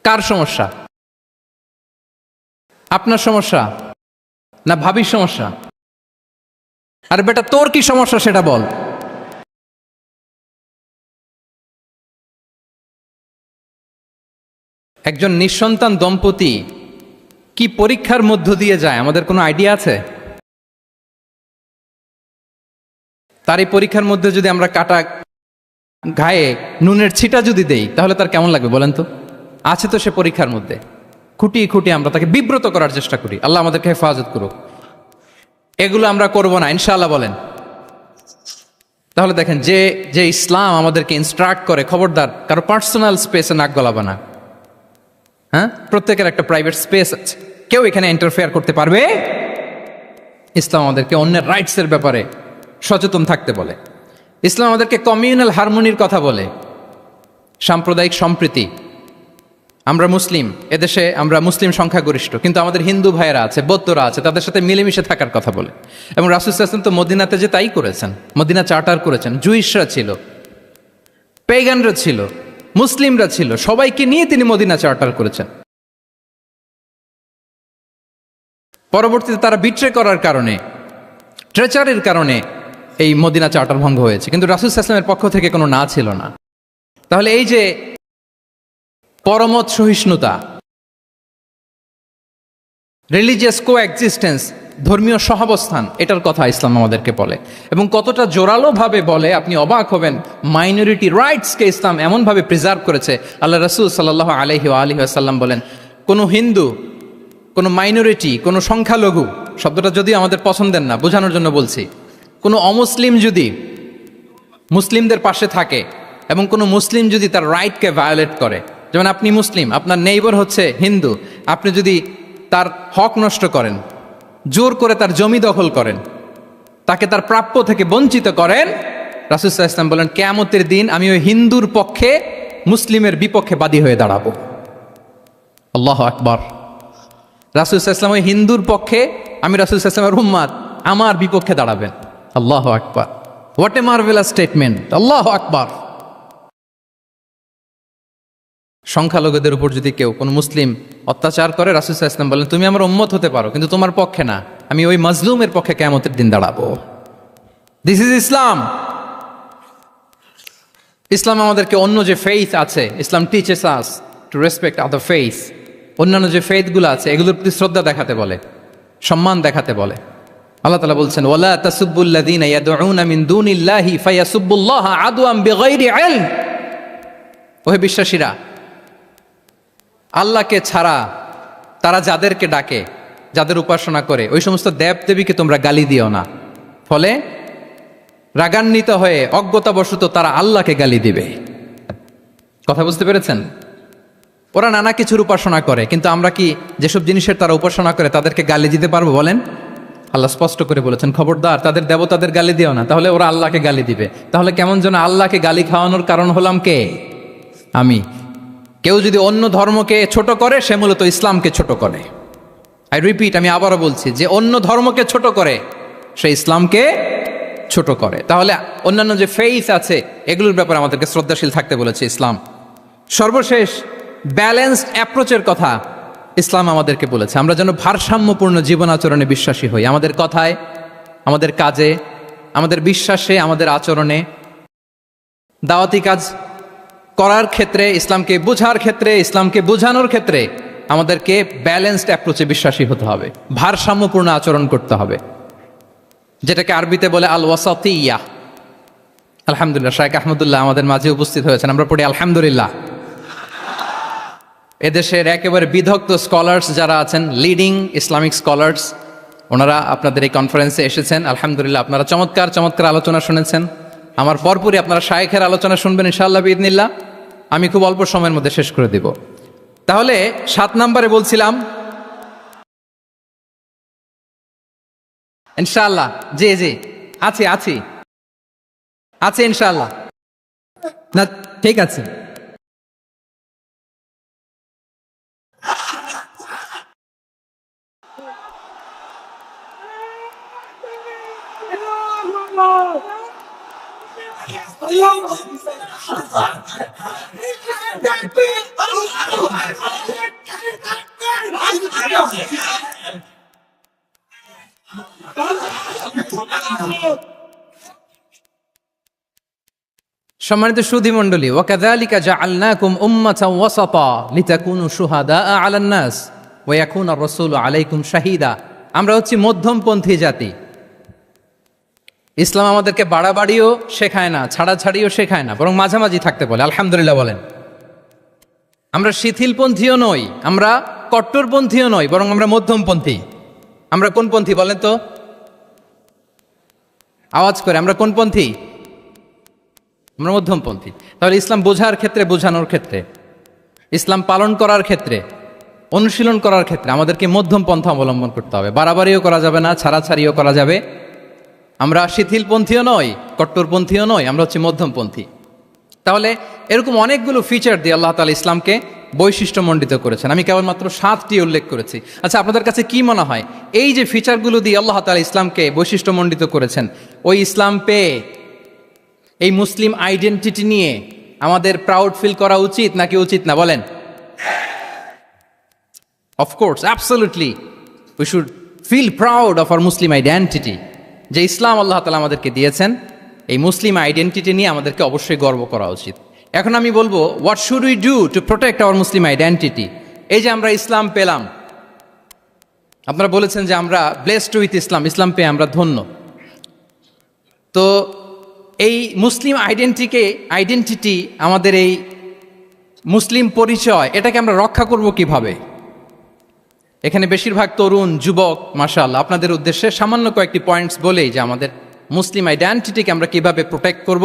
Speaker 1: কার সমস্যা, আপনার সমস্যা না ভাবির সমস্যা, আর বেটা তোর কি সমস্যা সেটা বল। একজন নিঃসন্তান দম্পতি কি পরীক্ষার মধ্য দিয়ে যায় আমাদের কোনো আইডিয়া আছে? তার এই পরীক্ষার মধ্যে যদি আমরা কাটা গায়ে নুনের ছিটা যদি দেই তাহলে তার কেমন লাগবে বলেন তো? আছে তো সে পরীক্ষার মধ্যে, খুঁটিয়ে খুঁটিয়ে আমরা তাকে বিব্রত করার চেষ্টা করি। আল্লাহ আমাদেরকে হেফাজত করুক। এগুলো আমরা করব না ইনশাআল্লাহ, বলেন। তাহলে দেখেন, যে ইসলাম আমাদেরকে ইনস্ট্রাক্ট করে, খবরদার কারো পার্সোনাল স্পেসে নাক গলাবা না। হ্যাঁ, প্রত্যেকের একটা প্রাইভেট স্পেস আছে, কেউ এখানে ইন্টারফেয়ার করতে পারবে। ইসলাম আমাদেরকে অন্যের রাইটসের ব্যাপারে সচেতন থাকতে বলে। ইসলাম আমাদেরকে কমিউনাল হারমোনির কথা বলে, সাম্প্রদায়িক সম্প্রীতি। আমরা মুসলিম, এদেশে আমরা মুসলিম সংখ্যাগরিষ্ঠ, কিন্তু আমাদের হিন্দু ভাইয়েরা আছে, বৌদ্ধরা আছে, তাদের সাথে মিলেমিশে থাকার কথা বলে। এবং রাসূল সাল্লাল্লাহু আলাইহি ওয়াসাল্লাম তো মদিনাতে যে তাই করেছেন, মদিনা চার্টার করেছেন। জুইশরা ছিল, পেগানরা ছিল, মুসলিমরা ছিল, সবাইকে নিয়ে তিনি মদিনা চার্টার করেছেন। পরবর্তীতে তারা বিট্রে করার কারণে, ট্রেচারের কারণে এই মদিনা চার্টার ভঙ্গ হয়েছে, কিন্তু রাসূল সাল্লাল্লাহু আলাইহি ওয়াসাল্লামের পক্ষ থেকে কোনো না ছিল না। তাহলে এই যে পরমত সহিষ্ণুতা, রিলিজিয়াস কোএক্সিস্টেন্স, ধর্মীয় সহাবস্থান, এটার কথা ইসলাম আমাদেরকে বলে। এবং কতটা জোরালোভাবে বলে আপনি অবাক হবেন। মাইনরিটি রাইটসকে ইসলাম এমনভাবে প্রিজার্ভ করেছে। আল্লাহ রাসূল সাল্লাল্লাহু আলাইহি ওয়াসাল্লাম বলেন, কোনো হিন্দু, কোনো মাইনরিটি, কোনো সংখ্যালঘু, শব্দটা যদি আমাদের পছন্দের না, বোঝানোর জন্য বলছি, কোনো অমুসলিম যদি মুসলিমদের পাশে থাকে এবং কোনো মুসলিম যদি তার রাইটকে ভায়োলেট করে, যেমন আপনি মুসলিম, আপনার নেইবার হচ্ছে হিন্দু, আপনি যদি তার হক নষ্ট করেন, জোর করে তার জমি দখল করেন, তাকে তার প্রাপ্য থেকে বঞ্চিত করেন, রাসূল সাল্লাল্লাহু আলাইহি ওয়াসাল্লাম বলেন কিয়ামতের দিন আমি ওই হিন্দুর পক্ষে মুসলিমের বিপক্ষে বাদী হয়ে দাঁড়াবো। আল্লাহু আকবার। রাসূল সাল্লাল্লাহু আলাইহি ওয়াসাল্লাম ওই হিন্দুর পক্ষে, আমি রাসূল সাল্লাল্লাহু আলাইহি ওয়াসাল্লামের উম্মত, আমার বিপক্ষে দাঁড়াবেন। আল্লাহু আকবার। What a marvellous statement. আল্লাহু আকবার। সংখ্যালঘুদের উপর যদি কেউ কোনো মুসলিম অত্যাচার করে, রাসূল সাল্লাল্লাহু আলাইহি ওয়াসাল্লাম বলেন তুমি আমার উম্মত হতে পারো, কিন্তু তোমার পক্ষে না, আমি ওই মাজলুমের পক্ষে কিয়ামতের দিন দাঁড়াবো। দিস ইজ ইসলাম। ইসলাম আমাদেরকে অন্য যে ফেইথ আছে, Islam teaches us to respect other faith. অন্যান্য যে ফেইথগুলো আছে এগুলোর প্রতি শ্রদ্ধা দেখাতে বলে, সম্মান দেখাতে বলে। আল্লাহ তাআলা বলছেন ওয়ালা তাসুব্বুল্লাযীনা ইয়াদউনা মিন দুনিল্লাহি ফায়াসুব্বুল্লাহা আদওয়াম বিগাইরি ইলম। ওহে বিশ্বাসীরা, আল্লাহকে ছাড়া তারা যাদেরকে ডাকে, যাদের উপাসনা করে, ওই সমস্ত দেবদেবীকে তোমরা গালি দিও না। ফলে রাগান্বিত হয়ে অজ্ঞতাবশত তারা আল্লাহকে গালি দিবে। কথা বুঝতে পেরেছেন? ওরা নানা কিছুর উপাসনা করে, কিন্তু আমরা কি যেসব জিনিসের তারা উপাসনা করে তাদেরকে গালি দিতে পারবো বলেন? আল্লাহ স্পষ্ট করে বলেছেন খবরদার তাদের দেবতাদের গালি দিও না, তাহলে ওরা আল্লাহকে গালি দিবে। তাহলে কেমন যেন আল্লাহকে গালি খাওয়ানোর কারণ হলাম কে? আমি। কেউ যদি অন্য ধর্মকে ছোট করে সে মূলত ইসলামকে ছোট করে। আই রিপিট, আমি আবারও বলছি, যে অন্য ধর্মকে ছোট করে সে ইসলামকে ছোট করে। তাহলে অন্যান্য যে ফেইথ আছে এগুলোর ব্যাপারে আমাদেরকে শ্রদ্ধাশীল থাকতে বলেছে ইসলাম। সর্বশেষ ব্যালেন্সড অ্যাপ্রোচের কথা ইসলাম আমাদেরকে বলেছে। আমরা যেন ভারসাম্যপূর্ণ জীবন আচরণে বিশ্বাসী হই, আমাদের কথায়, আমাদের কাজে, আমাদের বিশ্বাসে, আমাদের আচরণে। দাওয়াতি কাজ করার ক্ষেত্রে, ইসলামকে বোঝার ক্ষেত্রে, ইসলামকে বোঝানোর ক্ষেত্রে আমাদেরকে ব্যালেন্সড অ্যাপ্রোচে বিশ্বাসী হতে হবে, ভারসাম্যপূর্ণ আচরণ করতে হবে, যেটাকে আরবিতে বলে আল ওয়াসাতিয়া। আলহামদুলিল্লাহ, শাইখ আহমদুল্লাহ আমাদের মাঝে উপস্থিত হয়েছেন, আমরা পড়ি আলহামদুলিল্লাহ। এদেশের একেবারে বিদগ্ধ স্কলার্স যারা আছেন, লিডিং ইসলামিক স্কলার্স, ওনারা আপনাদের এই কনফারেন্সে এসেছেন। আলহামদুলিল্লাহ, আপনারা চমৎকার চমৎকার আলোচনা শুনেছেন। আমার পরপরই আপনারা শায়েখের আলোচনা শুনবেন ইনশাআল্লাহ বিইذনিল্লাহ। আমি খুব অল্প সময়ের মধ্যে শেষ করে দিব। তাহলে 7 নম্বরে বলছিলাম ইনশাআল্লাহ। জি জি, আছি আছি আছে ইনশাআল্লাহ। না, ঠিক আছে। সম্মানিত সুধী মণ্ডলী, ওয়াকাযালিকা জাআলনাকুম উম্মাতান ওয়াসাতা লিতাকুনু শুহাদাআ আলান নাস ওয়া ইয়াকুনা আর-রাসূলু আলাইকুম শাহীদা। আমরা হচ্ছি মধ্যমপন্থী জাতি। ইসলাম আমাদেরকে বাড়াবাড়িও শেখায় না, ছাড়াছাড়িও শেখায় না, বরং মাঝামাঝি থাকতে বলে। আলহামদুলিল্লাহ বলেন। আমরা শিথিলপন্থীও নই, আমরা কট্টরপন্থীও নই, বরং আমরা মধ্যমপন্থী। আমরা কোন পন্থী বলেন তো? আওয়াজ করে, আমরা কোন পন্থী? আমরা মধ্যমপন্থী। তাহলে ইসলাম বোঝার ক্ষেত্রে, বোঝানোর ক্ষেত্রে, ইসলাম পালন করার ক্ষেত্রে, অনুশীলন করার ক্ষেত্রে আমাদেরকে মধ্যম পন্থা অবলম্বন করতে হবে। বাড়াবাড়িও করা যাবে না, ছাড়াছাড়িও করা যাবে। আমরা শিথিলপন্থীও নই, কট্টরপন্থীও নই, আমরা হচ্ছে মধ্যমপন্থী। তাহলে এরকম অনেকগুলো ফিচার দিয়ে আল্লাহ তাআলা ইসলামকে বৈশিষ্ট্যমণ্ডিত করেছেন। আমি কেবলমাত্র 7টি উল্লেখ করেছি। আচ্ছা, আপনাদের কাছে কি মনে হয় এই যে ফিচারগুলো দিয়ে আল্লাহ তাআলা ইসলামকে বৈশিষ্ট্যমণ্ডিত করেছেন, ওই ইসলাম পেয়ে এই মুসলিম আইডেন্টিটি নিয়ে আমাদের প্রাউড ফিল করা উচিত নাকি উচিত না? বলেন। Of course, absolutely we should feel proud of our Muslim identity. যে ইসলাম আল্লাহ তাআলা আমাদেরকে দিয়েছেন, এই মুসলিম আইডেন্টিটি নিয়ে আমাদেরকে অবশ্যই গর্ব করা উচিত। এখন আমি বলবো, what should we do to protect our Muslim identity? এই যে আমরা ইসলাম পেলাম, আপনারা বলেছেন যে আমরা ব্লেসড উইথ ইসলাম, ইসলাম পেয়ে আমরা ধন্য। তো এই মুসলিম আইডেন্টিটি, আমাদের এই মুসলিম পরিচয়, এটাকে আমরা রক্ষা করব কিভাবে? এখানে বেশিরভাগ তরুণ যুবক, মাশাআল্লাহ, আপনাদের উদ্দেশ্যে সামান্য কয়েকটি পয়েন্টস বলেই যে আমাদের মুসলিম আইডেন্টিটিকে আমরা কিভাবে প্রোটেক্ট করব,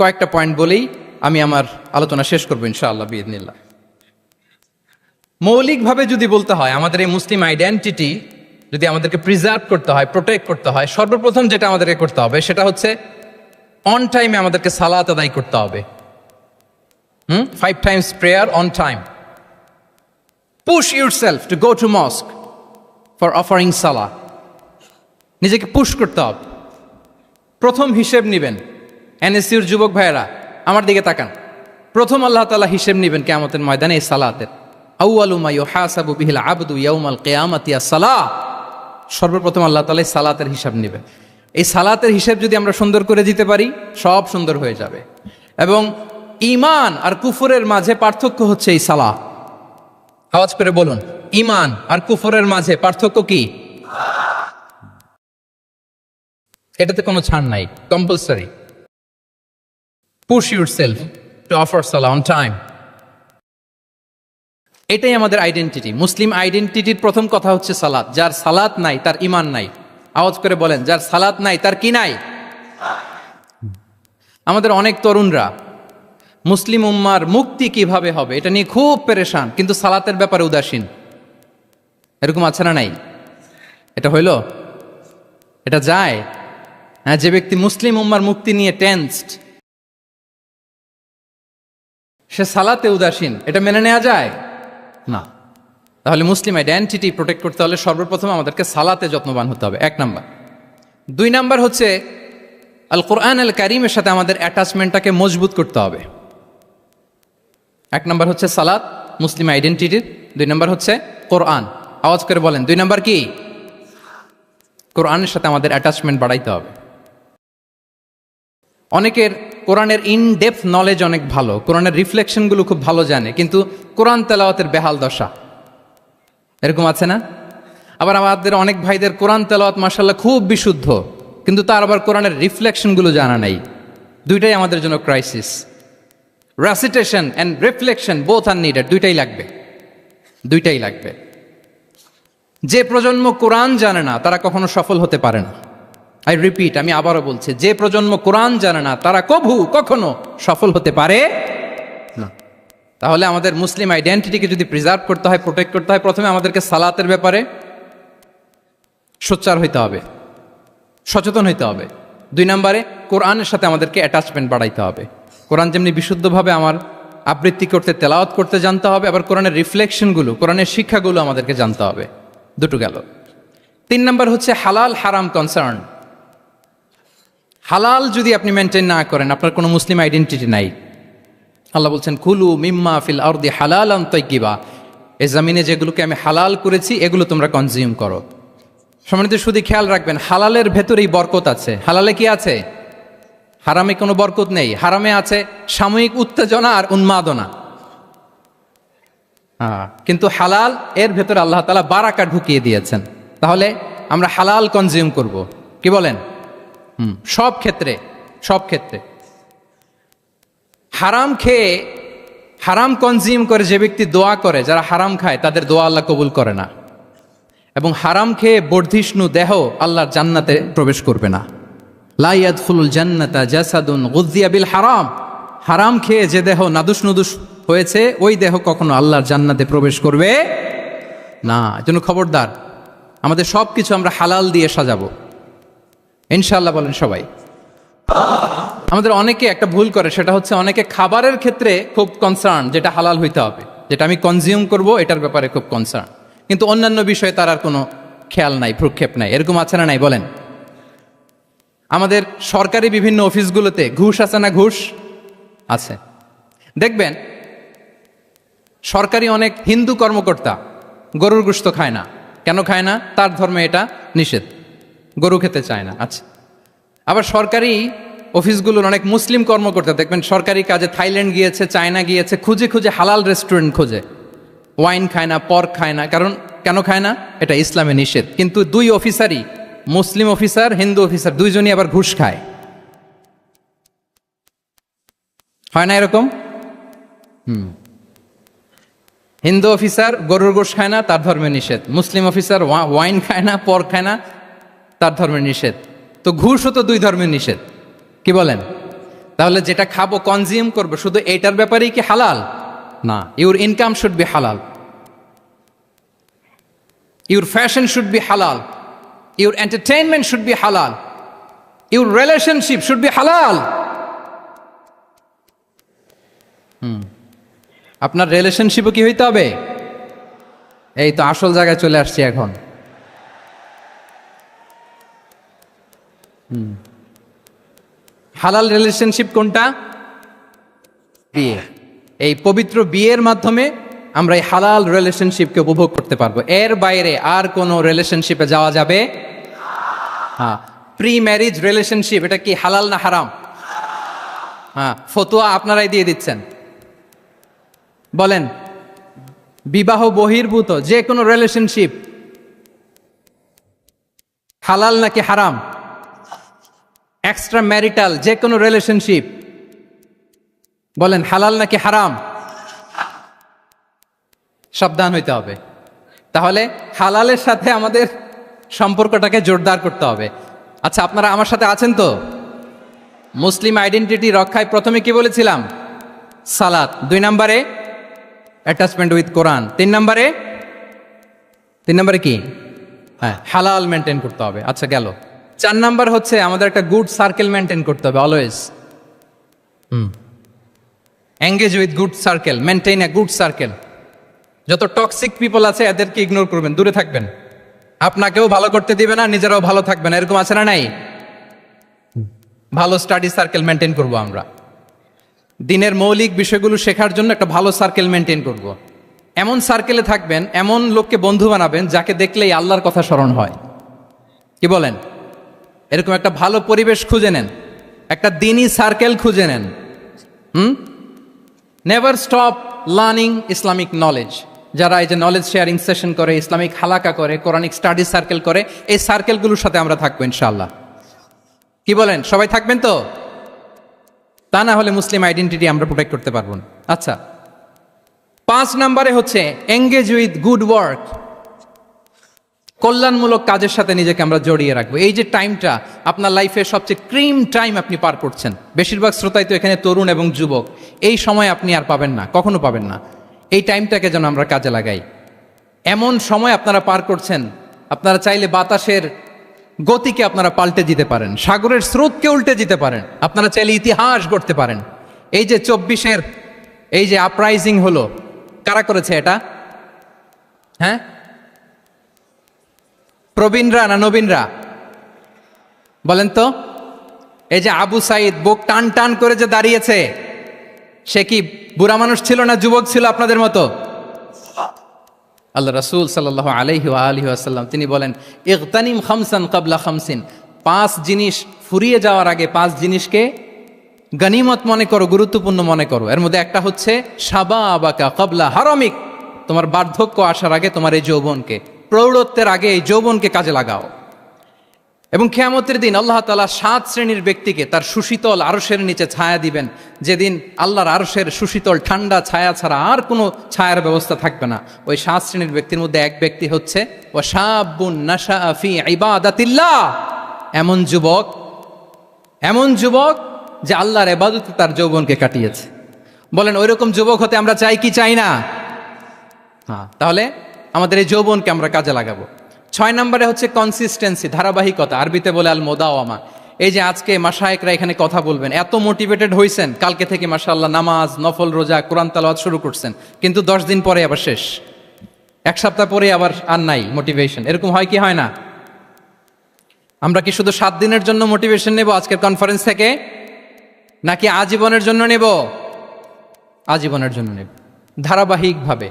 Speaker 1: কয়েকটা পয়েন্ট বলেই আমি আমার আলোচনা শেষ করবো ইনশাআল্লাহ বিইذনিল্লাহ। মৌলিকভাবে যদি বলতে হয়, আমাদের এই মুসলিম আইডেন্টিটি যদি আমাদেরকে প্রিজার্ভ করতে হয়, প্রোটেক্ট করতে হয়, সর্বপ্রথম যেটা আমাদেরকে করতে হবে সেটা হচ্ছে অন টাইমে আমাদেরকে সালাত আদায় করতে হবে। 5 times prayer on time. Push yourself to go to mosque for offering salah. নিজেকে পুশ করতে হবে। প্রথম হিসেব নিবেন। এনএসইউর যুবক ভাইয়েরা আমার দিকে তাকান। প্রথম আল্লাহ তাআলা হিসেব নিবেন কিয়ামতের ময়দানে এই সালাতের। আউয়ালু মা ইউহাসাবু বিহিল আবদু ইয়াউমাল কিয়ামাতি আস-সালাহ। সর্বপ্রথম আল্লাহ তাআলা এই সালাতের হিসাব নেবে। এই সালাতের হিসাব যদি আমরা সুন্দর করে দিতে পারি, সব সুন্দর হয়ে যাবে। এবং ঈমান আর কুফরের মাঝে পার্থক্য হচ্ছে এই সালাহ। আওয়াজ করে বলুন, ঈমান আর কুফরের মাঝে পার্থক্য কি? এটাতে কোনো ছাড় নাই, compulsory. Push yourself to offer Salah on time. এটাই আমাদের আইডেন্টিটি। মুসলিম আইডেন্টিটির প্রথম কথা হচ্ছে সালাত। যার সালাত নাই তার ঈমান নাই। আওয়াজ করে বলেন, যার সালাত নাই তার কি নাই? আমাদের অনেক তরুণরা মুসলিম উম্মার মুক্তি কিভাবে হবে এটা নিয়ে খুব পেরেশান, কিন্তু সালাতের ব্যাপারে উদাসীন। এরকম আছে না নাই? এটা হইল? এটা যায়? হ্যাঁ, যে ব্যক্তি মুসলিম উম্মার মুক্তি নিয়ে টেন্সড, সে সালাতে উদাসীন, এটা মেনে নেওয়া যায় না। তাহলে মুসলিম আইডেন্টিটি প্রোটেক্ট করতে হলে সর্বপ্রথম আমাদেরকে সালাতে যত্নবান হতে হবে, 1 নাম্বার। 2 নাম্বার হচ্ছে আল কোরআন আল কারীমের সাথে আমাদের অ্যাটাচমেন্টটাকে মজবুত করতে হবে। 1 নাম্বার হচ্ছে সালাত, মুসলিম আইডেন্টিটির। 2 নাম্বার হচ্ছে কোরআন। আওয়াজ করে বলেন, 2 নাম্বার কি? কোরআনের সাথে আমাদের অ্যাটাচমেন্ট বাড়াইতে হবে। অনেকের কোরআনের ইন ডেপথ নলেজ অনেক ভালো, কোরআনের রিফ্লেকশনগুলো খুব ভালো জানে, কিন্তু কোরআন তেলাওয়াতের বেহাল দশা। এরকম আছে না? আবার আমাদের অনেক ভাইদের কোরআন তেলাওয়াত মাশাআল্লাহ খুব বিশুদ্ধ, কিন্তু তার আবার কোরআনের রিফ্লেকশনগুলো জানা নাই। দুইটাই আমাদের জন্য crisis. Recitation and reflection both are needed, দুইটাই লাগবে, দুইটাই লাগবে। যে প্রজন্ম কোরআন জানে না তারা কখনো সফল হতে পারে না। আই রিপিট, আমি আবারও বলছি, যে প্রজন্ম কোরআন জানে না তারা কখনো সফল হতে পারে না। তাহলে আমাদের মুসলিম আইডেন্টিটিকে যদি প্রিজার্ভ করতে হয়, প্রোটেক্ট করতে হয়, প্রথমে আমাদেরকে সালাতের ব্যাপারে সোচ্চার হইতে হবে, সচেতন হইতে হবে। 2 নম্বরে কোরআনের সাথে আমাদেরকে অ্যাটাচমেন্ট বাড়াইতে হবে। কোরআন যেমনি বিশুদ্ধভাবে আমার আবৃত্তি করতে, তেলাওয়াত করতে জানতে হবে, আবার কোরআনের রিফ্লেকশনগুলো, কোরআনের শিক্ষাগুলো আমাদেরকে জানতে হবে। দুটো গেল। 3 নম্বর হচ্ছে হালাল হারাম কনসার্ন। হালাল যদি আপনি মেনটেন না করেন, আপনার কোনো মুসলিম আইডেন্টিটি নাই। আল্লাহ বলছেন কুলু মিম্মা ফিল আরদি হালালান তাইয়্যিবা, এই জমিনে যেগুলোকে আমি হালাল করেছি এগুলো তোমরা কনজিউম করো। সম্মানিত শুধু খেয়াল রাখবেন, হালালের ভেতরেই বরকত আছে। হালালে কি আছে? হারামে কোনো বরকত নেই। হারামে আছে সাময়িক উত্তেজনা আর উন্মাদনা। কিন্তু হালাল, এর ভেতরে আল্লাহ তাআলা বারাকা ঢুকিয়ে দিয়েছেন। তাহলে আমরা হালাল কনজিউম করব, কি বলেন? সব ক্ষেত্রে, সব ক্ষেত্রে। হারাম খেয়ে, হারাম কনজিউম করে যে ব্যক্তি দোয়া করে, যারা হারাম খায় তাদের দোয়া আল্লাহ কবুল করে না। এবং হারাম খেয়ে বর্ধিষ্ণু দেহ আল্লাহর জান্নাতে প্রবেশ করবে না। লা ইয়াদখুলুল জান্নাতা জাসাদুন গুযিয়া বিল হারাম। হারাম খেয়ে যে দেহ নাদুস নুদুস হয়েছে, ওই দেহ কখনো আল্লাহর জান্নাতে প্রবেশ করবে না। এজন্য খবরদার, আমাদের সব কিছু আমরা হালাল দিয়ে সাজাবো ইনশাআল্লাহ। বলেন সবাই। আমাদের অনেকে একটা ভুল করে, সেটা হচ্ছে অনেকে খাবারের ক্ষেত্রে খুব কনসার্ন, যেটা হালাল হইতে হবে, যেটা আমি কনজিউম করব এটার ব্যাপারে খুব কনসার্ন, কিন্তু অন্যান্য বিষয়ে তার আর কোনো খেয়াল নাই, ভ্রুক্ষেপ নাই। এরকম আছে না নাই বলেন? আমাদের সরকারি বিভিন্ন অফিসগুলোতে ঘুষ আছে না? ঘুষ আছে। দেখবেন সরকারি অনেক হিন্দু কর্মকর্তা গরুর গোশত খায় না। কেন খায় না? তার ধর্মে এটা নিষেধ, গরু খেতে চায় না। আচ্ছা, আবার সরকারি অফিসগুলোর অনেক মুসলিম কর্মকর্তা দেখবেন সরকারি কাজে থাইল্যান্ড গিয়েছে, চায়না গিয়েছে, খুঁজে খুঁজে হালাল রেস্টুরেন্ট খোঁজে। ওয়াইন খায় না, পর্ক খায় না। কারণ কেন খায় না? এটা ইসলামে নিষেধ। কিন্তু 2 অফিসারই, মুসলিম অফিসার, হিন্দু অফিসার, দুইজনই আবার ঘুষ খায়। হয় না এরকম? হিন্দু অফিসার গরুর গোশ খায় না, তার ধর্মে নিষেধ। মুসলিম অফিসার ওয়াইন খায় না, পর্ক খায় না, তার ধর্মের নিষেধ। তো ঘুষও তো 2 ধর্মের নিষেধ, কি বলেন? তাহলে যেটা খাবো, কনজিউম করবো, শুধু এইটার ব্যাপারেই কি হালাল? না। ইউর ইনকাম শুড বি হালাল, ইউর ফ্যাশন শুড বি হালাল, ইউর এন্টারটেইনমেন্ট শুড বি হালাল, ইউর রিলেশনশিপ শুড বি হালাল। আপনার রিলেশনশিপও কি হইতে হবে? এই তো আসল জায়গায় চলে আসছি এখন। হালাল রিলেশনশিপ কোনটা? বিয়ে। এই পবিত্র বিয়ের মাধ্যমে আমরা এই হালাল রিলেশনশিপকে উপভোগ করতে পারবো। এর বাইরে আর কোনো রিলেশনশিপে যাওয়া যাবে? হ্যাঁ। প্রি ম্যারিজ রিলেশনশিপ, এটা কি হালাল না হারাম? হ্যাঁ, ফতোয়া আপনারাই দিয়ে দিচ্ছেন। বলেন, বিবাহ বহির্ভূত যে কোনো রিলেশনশিপ হালাল নাকি হারাম? এক্সট্রা ম্যারিটাল যে কোনো রিলেশনশিপ বলেন হালাল নাকি হারাম? সাবধান হইতে হবে। তাহলে হালালের সাথে আমাদের সম্পর্কটাকে জোরদার করতে হবে। আচ্ছা, আপনারা আমার সাথে আছেন তো? মুসলিম আইডেন্টিটি রক্ষায় প্রথমে কি বলেছিলাম? সালাত। 2 নম্বরে অ্যাটাচমেন্ট উইথ কোরআন। 3 নম্বরে কি? হ্যাঁ, হালাল মেনটেন করতে হবে। আচ্ছা গেল। 4 নম্বর হচ্ছে আমাদের একটা গুড সার্কেল মেনটেন করতে হবে always. Engage with good circle, maintain a good circle. যত টক্সিক পিপল আছে এদেরকে ইগনোর করবেন, দূরে থাকবেন। আপনাকেও ভালো করতে দিবে না, নিজেরাও ভালো থাকবেন। এরকম আছে না নাই? ভালো স্টাডি সার্কেল মেনটেন করব আমরা। দিনের মৌলিক বিষয়গুলো শেখার জন্য একটা ভালো সার্কেল মেনটেন করব। এমন সার্কেলে থাকবেন, এমন লোককে বন্ধু বানাবেন যাকে দেখলেই আল্লাহর কথা স্মরণ হয়, কি বলেন? এরকম একটা ভালো পরিবেশ খুঁজে নেন, একটা দিনী সার্কেল খুঁজে নেন। Never stop learning Islamic knowledge. যারা এই যে নলেজ শেয়ারিং সেশন করে, ইসলামিক হালাকা করে, কোরআনিক স্টাডি সার্কেল করে, এই সার্কেলগুলোর সাথে আমরা থাকবো ইনশাআল্লাহ। কি বলেন, সবাই থাকবেন তো? তা না হলে মুসলিম আইডেন্টিটি আমরা প্রোটেক্ট করতে পারবো না। আচ্ছা, 5 নম্বরে হচ্ছে এঙ্গেজ উইথ গুড ওয়ার্ক, কল্যাণমূলক কাজের সাথে নিজেকে আমরা জড়িয়ে রাখবো। এই যে টাইমটা আপনার লাইফের সবচেয়ে ক্রিম টাইম আপনি পার করছেন, বেশিরভাগ শ্রোতাই তো এখানে তরুণ এবং যুবক, এই সময় আপনি আর পাবেন না, কখনো পাবেন না। এই টাইমটাকে যেন আমরা কাজে লাগাই। এমন সময় আপনারা পার করছেন, আপনারা চাইলে বাতাসের গতিকে আপনারা পাল্টে দিতে পারেন, সাগরের স্রোতকে উল্টে দিতে পারেন, আপনারা চাইলে ইতিহাস গড়তে পারেন। এই যে 24-এর এই যে আপরাইজিং হলো, কারা করেছে এটা? হ্যাঁ, প্রবীণরা না নবীনরা? বলেন তো। এই যে আবু সাইদ বুক টান টান করে যে দাঁড়িয়েছে, সে কি বুড়া মানুষ ছিল না যুবক ছিল আপনাদের মতো? আল্লাহ রাসূল সাল্লাল্লাহু আলাইহি ওয়া আলিহি ওয়াসাল্লাম তিনি বলেন, ইগতানিম খামসান ক্বাবলা খামসিন, 5 জিনিস ফুরিয়ে যাওয়ার আগে 5 জিনিসকে গনিমত মনে করো, গুরুত্বপূর্ণ মনে করো। এর মধ্যে একটা হচ্ছে শাবাবাকা ক্বাবলা হারামিক, তোমার বার্ধক্য আসার আগে তোমার এই যৌবনকে, প্রৌঢ়ত্বের আগে এই যৌবনকে কাজে লাগাও। এবং কিয়ামতের দিন আল্লাহ তাআলা 7 শ্রেণীর ব্যক্তিকে তার সুশীতল আরশের নিচে ছায়া দিবেন, যেদিন আল্লাহর আরশের সুশীতল ঠান্ডা ছায়া ছাড়া আর কোনো ছায়ার ব্যবস্থা থাকবে না। ওই 7 শ্রেণীর ব্যক্তির মধ্যে এক ব্যক্তি হচ্ছে ওয়া শাবুন নাশাআ ফি ইবাদাতিল্লাহ, এমন যুবক যে আল্লাহর ইবাদতে তার যৌবনকে কাটিয়েছে। বলেন ওইরকম যুবক হতে আমরা চাই কি চাই না? হ্যাঁ, তাহলে আমাদের এই যৌবনকে আমরা কাজে লাগাবো। 6 নম্বরে হচ্ছে কনসিস্টেন্সি, ধারাবাহিকতা, আরবিতে বলে আল মোদাওয়ামা। এই যে আজকে মাশায়েখরা এখানে কথা বলবেন, এত মোটিভেটেড হয়েছেন, কালকে থেকে মাশাআল্লাহ নামাজ, নফল রোজা, কোরআন তেলাওয়াত শুরু করছেন, কিন্তু 10 দিন পরে আবার শেষ, 1 সপ্তাহ পরে আবার আর নাই মোটিভেশন। এরকম হয় কি হয় না? আমরা কি শুধু 7 দিনের জন্য মোটিভেশন নেব আজকের কনফারেন্স থেকে, নাকি আজীবনের জন্য নেব? আজীবনের জন্য নেব। ধারাবাহিকভাবে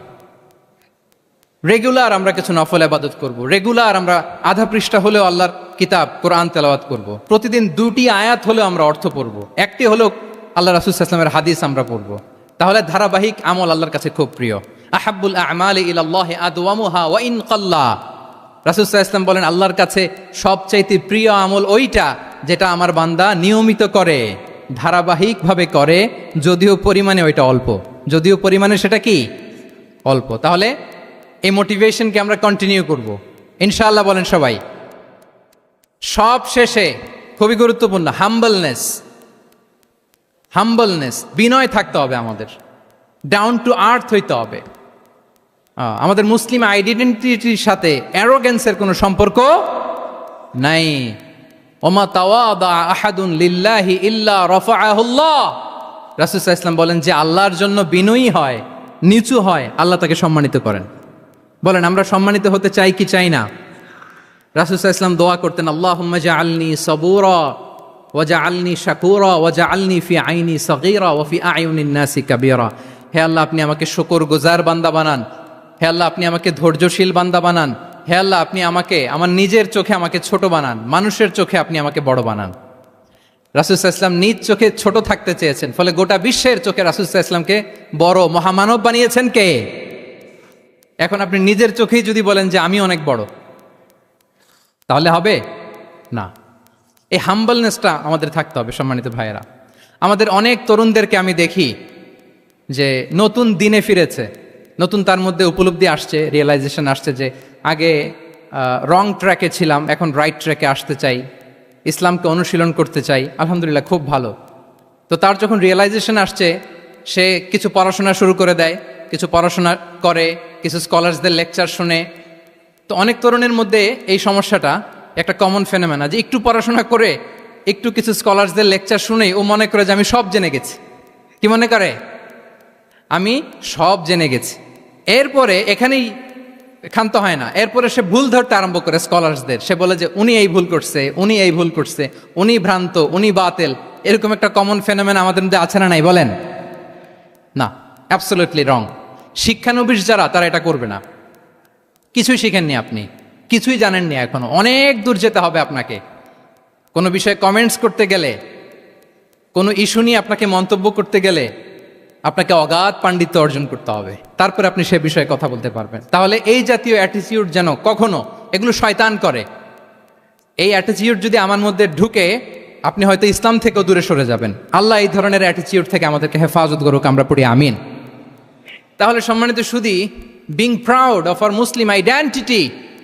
Speaker 1: রেগুলার আমরা কিছু নফল ইবাদত করব, রেগুলার আমরা আধা পৃষ্ঠা হলেও আল্লাহর কিতাব কোরআন তেলাওয়াত করব, প্রতিদিন 2টি আয়াত হলেও আমরা অর্থ পড়ব, একটি হলেও আল্লাহ রাসূল সাল্লাল্লাহু আলাইহি ওয়াসাল্লামের হাদিস আমরা পড়ব। তাহলে ধারাবাহিক আমল আল্লাহর কাছে খুব প্রিয়। আহাব্বুল আ'মালি ইলাল্লাহি আদওয়ামুহা ওয়া ইন কাল্লা, রাসূল সাল্লাল্লাহু আলাইহি ওয়াসাল্লাম বলেন আল্লাহর কাছে সবচাইতে প্রিয় আমল ওইটা যেটা আমার বান্দা নিয়মিত করে, ধারাবাহিকভাবে করে, যদিও পরিমাণে ওইটা অল্প, যদিও পরিমাণে সেটা কি অল্প। তাহলে এই মোটিভেশনকে আমরা কন্টিনিউ করব ইনশাআল্লাহ। বলেন সবাই। সব শেষে খুবই গুরুত্বপূর্ণ হাম্বলনেস, বিনয় থাকতে হবে আমাদের, ডাউন টু আর্থ হইতে হবে। আমাদের মুসলিম আইডেন্টিটির সাথে অ্যারোগেন্সের কোনো সম্পর্ক নাই। ওমা তাওয়াদা আহাদুন লিল্লাহি ইল্লা রাফাআহুল্লাহ, রাসূল সাল্লাল্লাহু আলাইহি ওয়াসাল্লাম বলেন যে আল্লাহর জন্য বিনয়ী হয়, নিচু হয়, আল্লাহ তাকে সম্মানিত করেন। বলেন আমরা সম্মানিত হতে চাই কি চাই না? রাসূল সাল্লাল্লাহু আলাইহি ওয়াসাল্লাম দোয়া করতেন, আল্লাহুম্মা জাআলনি সাবুরা ওয়া জাআলনি শাকুরা ওয়া জাআলনি ফি আইনি সাগীরা ওয়া ফি আয়ুনিন নাসি কাবীরা। হে আল্লাহ আপনি আমাকে শুকরগুজার বান্দা বানান, হে আল্লাহ আপনি আমাকে ধৈর্যশীল বান্দা বানান, হে আল্লাহ আপনি আমাকে আমার নিজের চোখে আমাকে ছোট বানান, মানুষের চোখে আপনি আমাকে বড় বানান। রাসূল সাল্লাল্লাহু আলাইহি ওয়াসাল্লাম নিজ চোখে ছোট থাকতে চেয়েছেন, ফলে গোটা বিশ্বের চোখে রাসূল সাল্লাল্লাহু আলাইহি ওয়াসাল্লামকে বড় মহামানব বানিয়েছেন কে? এখন আপনি নিজের চোখেই যদি বলেন যে আমি অনেক বড়, তাহলে হবে না। এই হাম্বলনেসটা আমাদের থাকতে হবে। সম্মানিত ভাইয়েরা, আমাদের অনেক তরুণদেরকে আমি দেখি যে নতুন দিনে ফিরেছে, নতুন তার মধ্যে উপলব্ধি আসছে, রিয়েলাইজেশন আসছে যে আগে রং ট্র্যাকে ছিলাম, এখন রাইট ট্র্যাকে আসতে চাই, ইসলামকে অনুশীলন করতে চাই। আলহামদুলিল্লাহ, খুব ভালো। তো তার যখন রিয়েলাইজেশন আসছে, সে কিছু পড়াশোনা শুরু করে দেয়, কিছু পড়াশোনা করে, কিছু স্কলার্সদের লেকচার শুনে। তো অনেক তরুণের মধ্যে এই সমস্যাটা একটা কমন ফেনোমেনা, যে একটু পড়াশোনা করে, একটু কিছু স্কলার্সদের লেকচার শুনেই ও মনে করে যে আমি সব জেনে গেছি। কি মনে করে? আমি সব জেনে গেছি। এরপরে এখানেই ক্ষান্ত হয় না, এরপরে সে ভুল ধরতে আরম্ভ করে স্কলার্সদের। সে বলে যে উনি এই ভুল করছে, উনি এই ভুল করছে, উনি ভ্রান্ত, উনি বাতেল। এরকম একটা কমন ফেনোমেনা আমাদের মধ্যে আছে না নাই? বলেন না, অ্যাবসলিউটলি রং। শিক্ষানবিশ যারা, তারা এটা করবে না। কিছুই শিখেননি আপনি, কিছুই জানেননি এখনো, অনেক দূর যেতে হবে আপনাকে। কোনো বিষয়ে কমেন্টস করতে গেলে, কোনো ইস্যু নিয়ে আপনাকে মন্তব্য করতে গেলে আপনাকে অগাধ পাণ্ডিত্য অর্জন করতে হবে, তারপরে আপনি সে বিষয়ে কথা বলতে পারবেন। তাহলে এই জাতীয় অ্যাটিটিউড যেন কখনো, এগুলো শয়তান করে, এই অ্যাটিটিউড যদি আমার মধ্যে ঢুকে আপনি হয়তো ইসলাম থেকেও দূরে সরে যাবেন। আল্লাহ এই ধরনের অ্যাটিটিউড থেকে আমাদেরকে হেফাজত করুক, আমরা পড়ি আমিন। তাহলে সম্মানিত সুধী, being proud of our Muslim identity,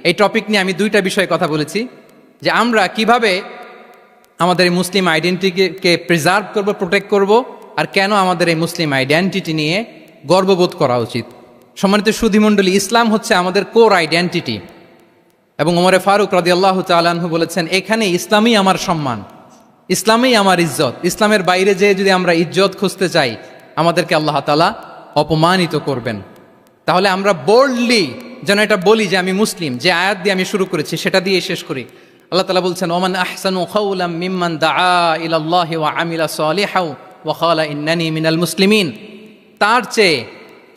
Speaker 1: এই টপিক নিয়ে আমি দুইটা বিষয়ে কথা বলেছি, যে আমরা কিভাবে আমাদের এই মুসলিম আইডেন্টিটিকে প্রিজার্ভ করব, প্রোটেক্ট করব, আর কেন আমাদের এই মুসলিম আইডেন্টিটি নিয়ে গর্ববোধ করা উচিত। সম্মানিত সুধী মণ্ডলী, ইসলাম হচ্ছে আমাদের কোর আইডেন্টিটি, এবং ওমরে ফারুক রাদিয়াল্লাহু তাআলা আনহু বলেছেন, এখানে ইসলামই আমার সম্মান, ইসলামই আমার ইজ্জত। ইসলামের বাইরে যেয়ে যদি আমরা ইজ্জত খুঁজতে চাই, আমাদেরকে আল্লাহ তাআলা অপমানিত করবেন। তাহলে আমরা বোল্ডলি যেন এটা বলি যে আমি মুসলিম। যে আয়াত দিয়ে আমি শুরু করেছি সেটা দিয়ে শেষ করি। আল্লাহ তাআলা বলছেন, ওমান আহসানু কাওলাম মিম্মান দাআ ইলাল্লাহি ওয়া আমিলা সালিহাও ওয়া ক্বালা ইন্নানি মিনাল মুসলিমিন। তার চেয়ে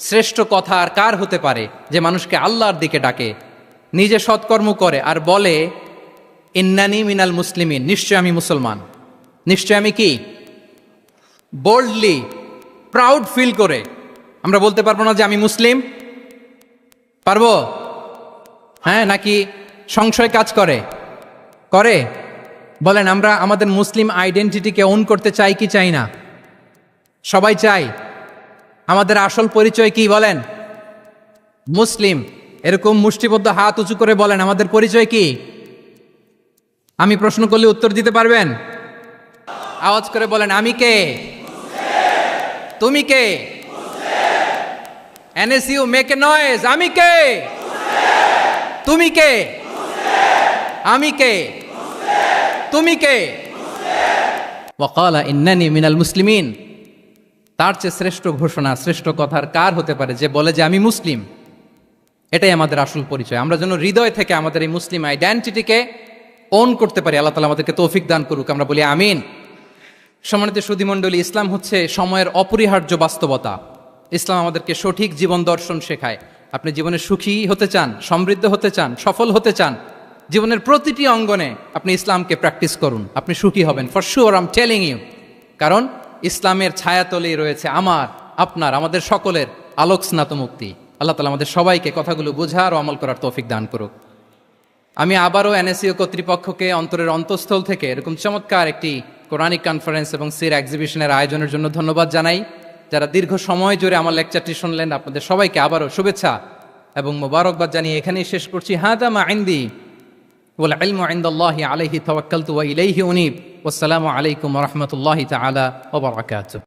Speaker 1: শ্রেষ্ঠ কথা আর কার হতে পারে যে মানুষকে আল্লাহর দিকে ডাকে, নিজে সৎকর্ম করে আর বলে ইন্নানি মিনাল মুসলিমিন, নিশ্চয় আমি মুসলমান। নিশ্চয় আমি কি? বোল্ডলি, প্রাউড ফিল করে আমরা বলতে পারবো না যে আমি মুসলিম? পারবো? হ্যাঁ, নাকি সংশয় কাজ করে? করে? বলেন, আমরা আমাদের মুসলিম আইডেন্টিটিকে ওন করতে চাই কি চাই না? সবাই চাই। আমাদের আসল পরিচয় কি বলেন? মুসলিম। এরকম মুষ্টিবদ্ধ হাত উঁচু করে বলেন, আমাদের পরিচয় কি? আমি প্রশ্ন করলে উত্তর দিতে পারবেন? আওয়াজ করে বলেন, আমি কে? তুমি কে? এনএসইউ মেক এ নয়েজ, আমি কে? তুমি কে? আমি কে? তুমি কে? ওয়াকালা ইন্নানি মিনাল মুসলিমিন। তার চেয়ে শ্রেষ্ঠ ঘোষণা, শ্রেষ্ঠ কথার কার হতে পারে যে বলে যে আমি মুসলিম? এটাই আমাদের আসল পরিচয়। আমরা যেন হৃদয় থেকে আমাদের এই মুসলিম আইডেন্টিটিকে ওন করতে পারি। আল্লাহ তাআলা আমাদেরকে তৌফিক দান করুক, আমরা বলি আমিন। সম্মানিত সুধী মণ্ডলী, ইসলাম হচ্ছে সময়ের অপরিহার্য বাস্তবতা। ইসলাম আমাদেরকে সঠিক জীবন দর্শন শেখায়। আপনি জীবনে সুখী হতে চান, সমৃদ্ধ হতে চান, সফল হতে চান, জীবনের প্রতিটি অঙ্গনে আপনি ইসলামকে প্র্যাকটিস করুন, আপনি সুখী হবেন, for sure, I am telling you. কারণ ইসলামের ছায়াতলেই রয়েছে আমার, আপনার, আমাদের সকলের আলোক স্নাত মুক্তি। আল্লাহ তাআলা আমাদের সবাইকে কথাগুলো বোঝার ও আমল করার তৌফিক দান করুক। আমি আবারও এনএসইউ কর্তৃপক্ষকে অন্তরের অন্তঃস্থল থেকে এরকম চমৎকার একটি কোরআনিক কনফারেন্স এবং সির এক্সিবিশনের আয়োজনের জন্য ধন্যবাদ জানাই। যারা দীর্ঘ সময় জুড়ে আমার লেকচারটি শুনলেন, আপনাদের সবাইকে আবারও শুভেচ্ছা এবং মোবারকবাদ জানিয়ে এখানেই শেষ করছি। হাদা মা ইনদি ওয়াল ইলমু ইনদাল্লাহি আলাইহি তাওয়াক্কালতু ওয়া ইলাইহি উনীব। ওয়াসসালামু আলাইকুম ওয়া রাহমাতুল্লাহি তাআলা ওয়া বারাকাতুহু।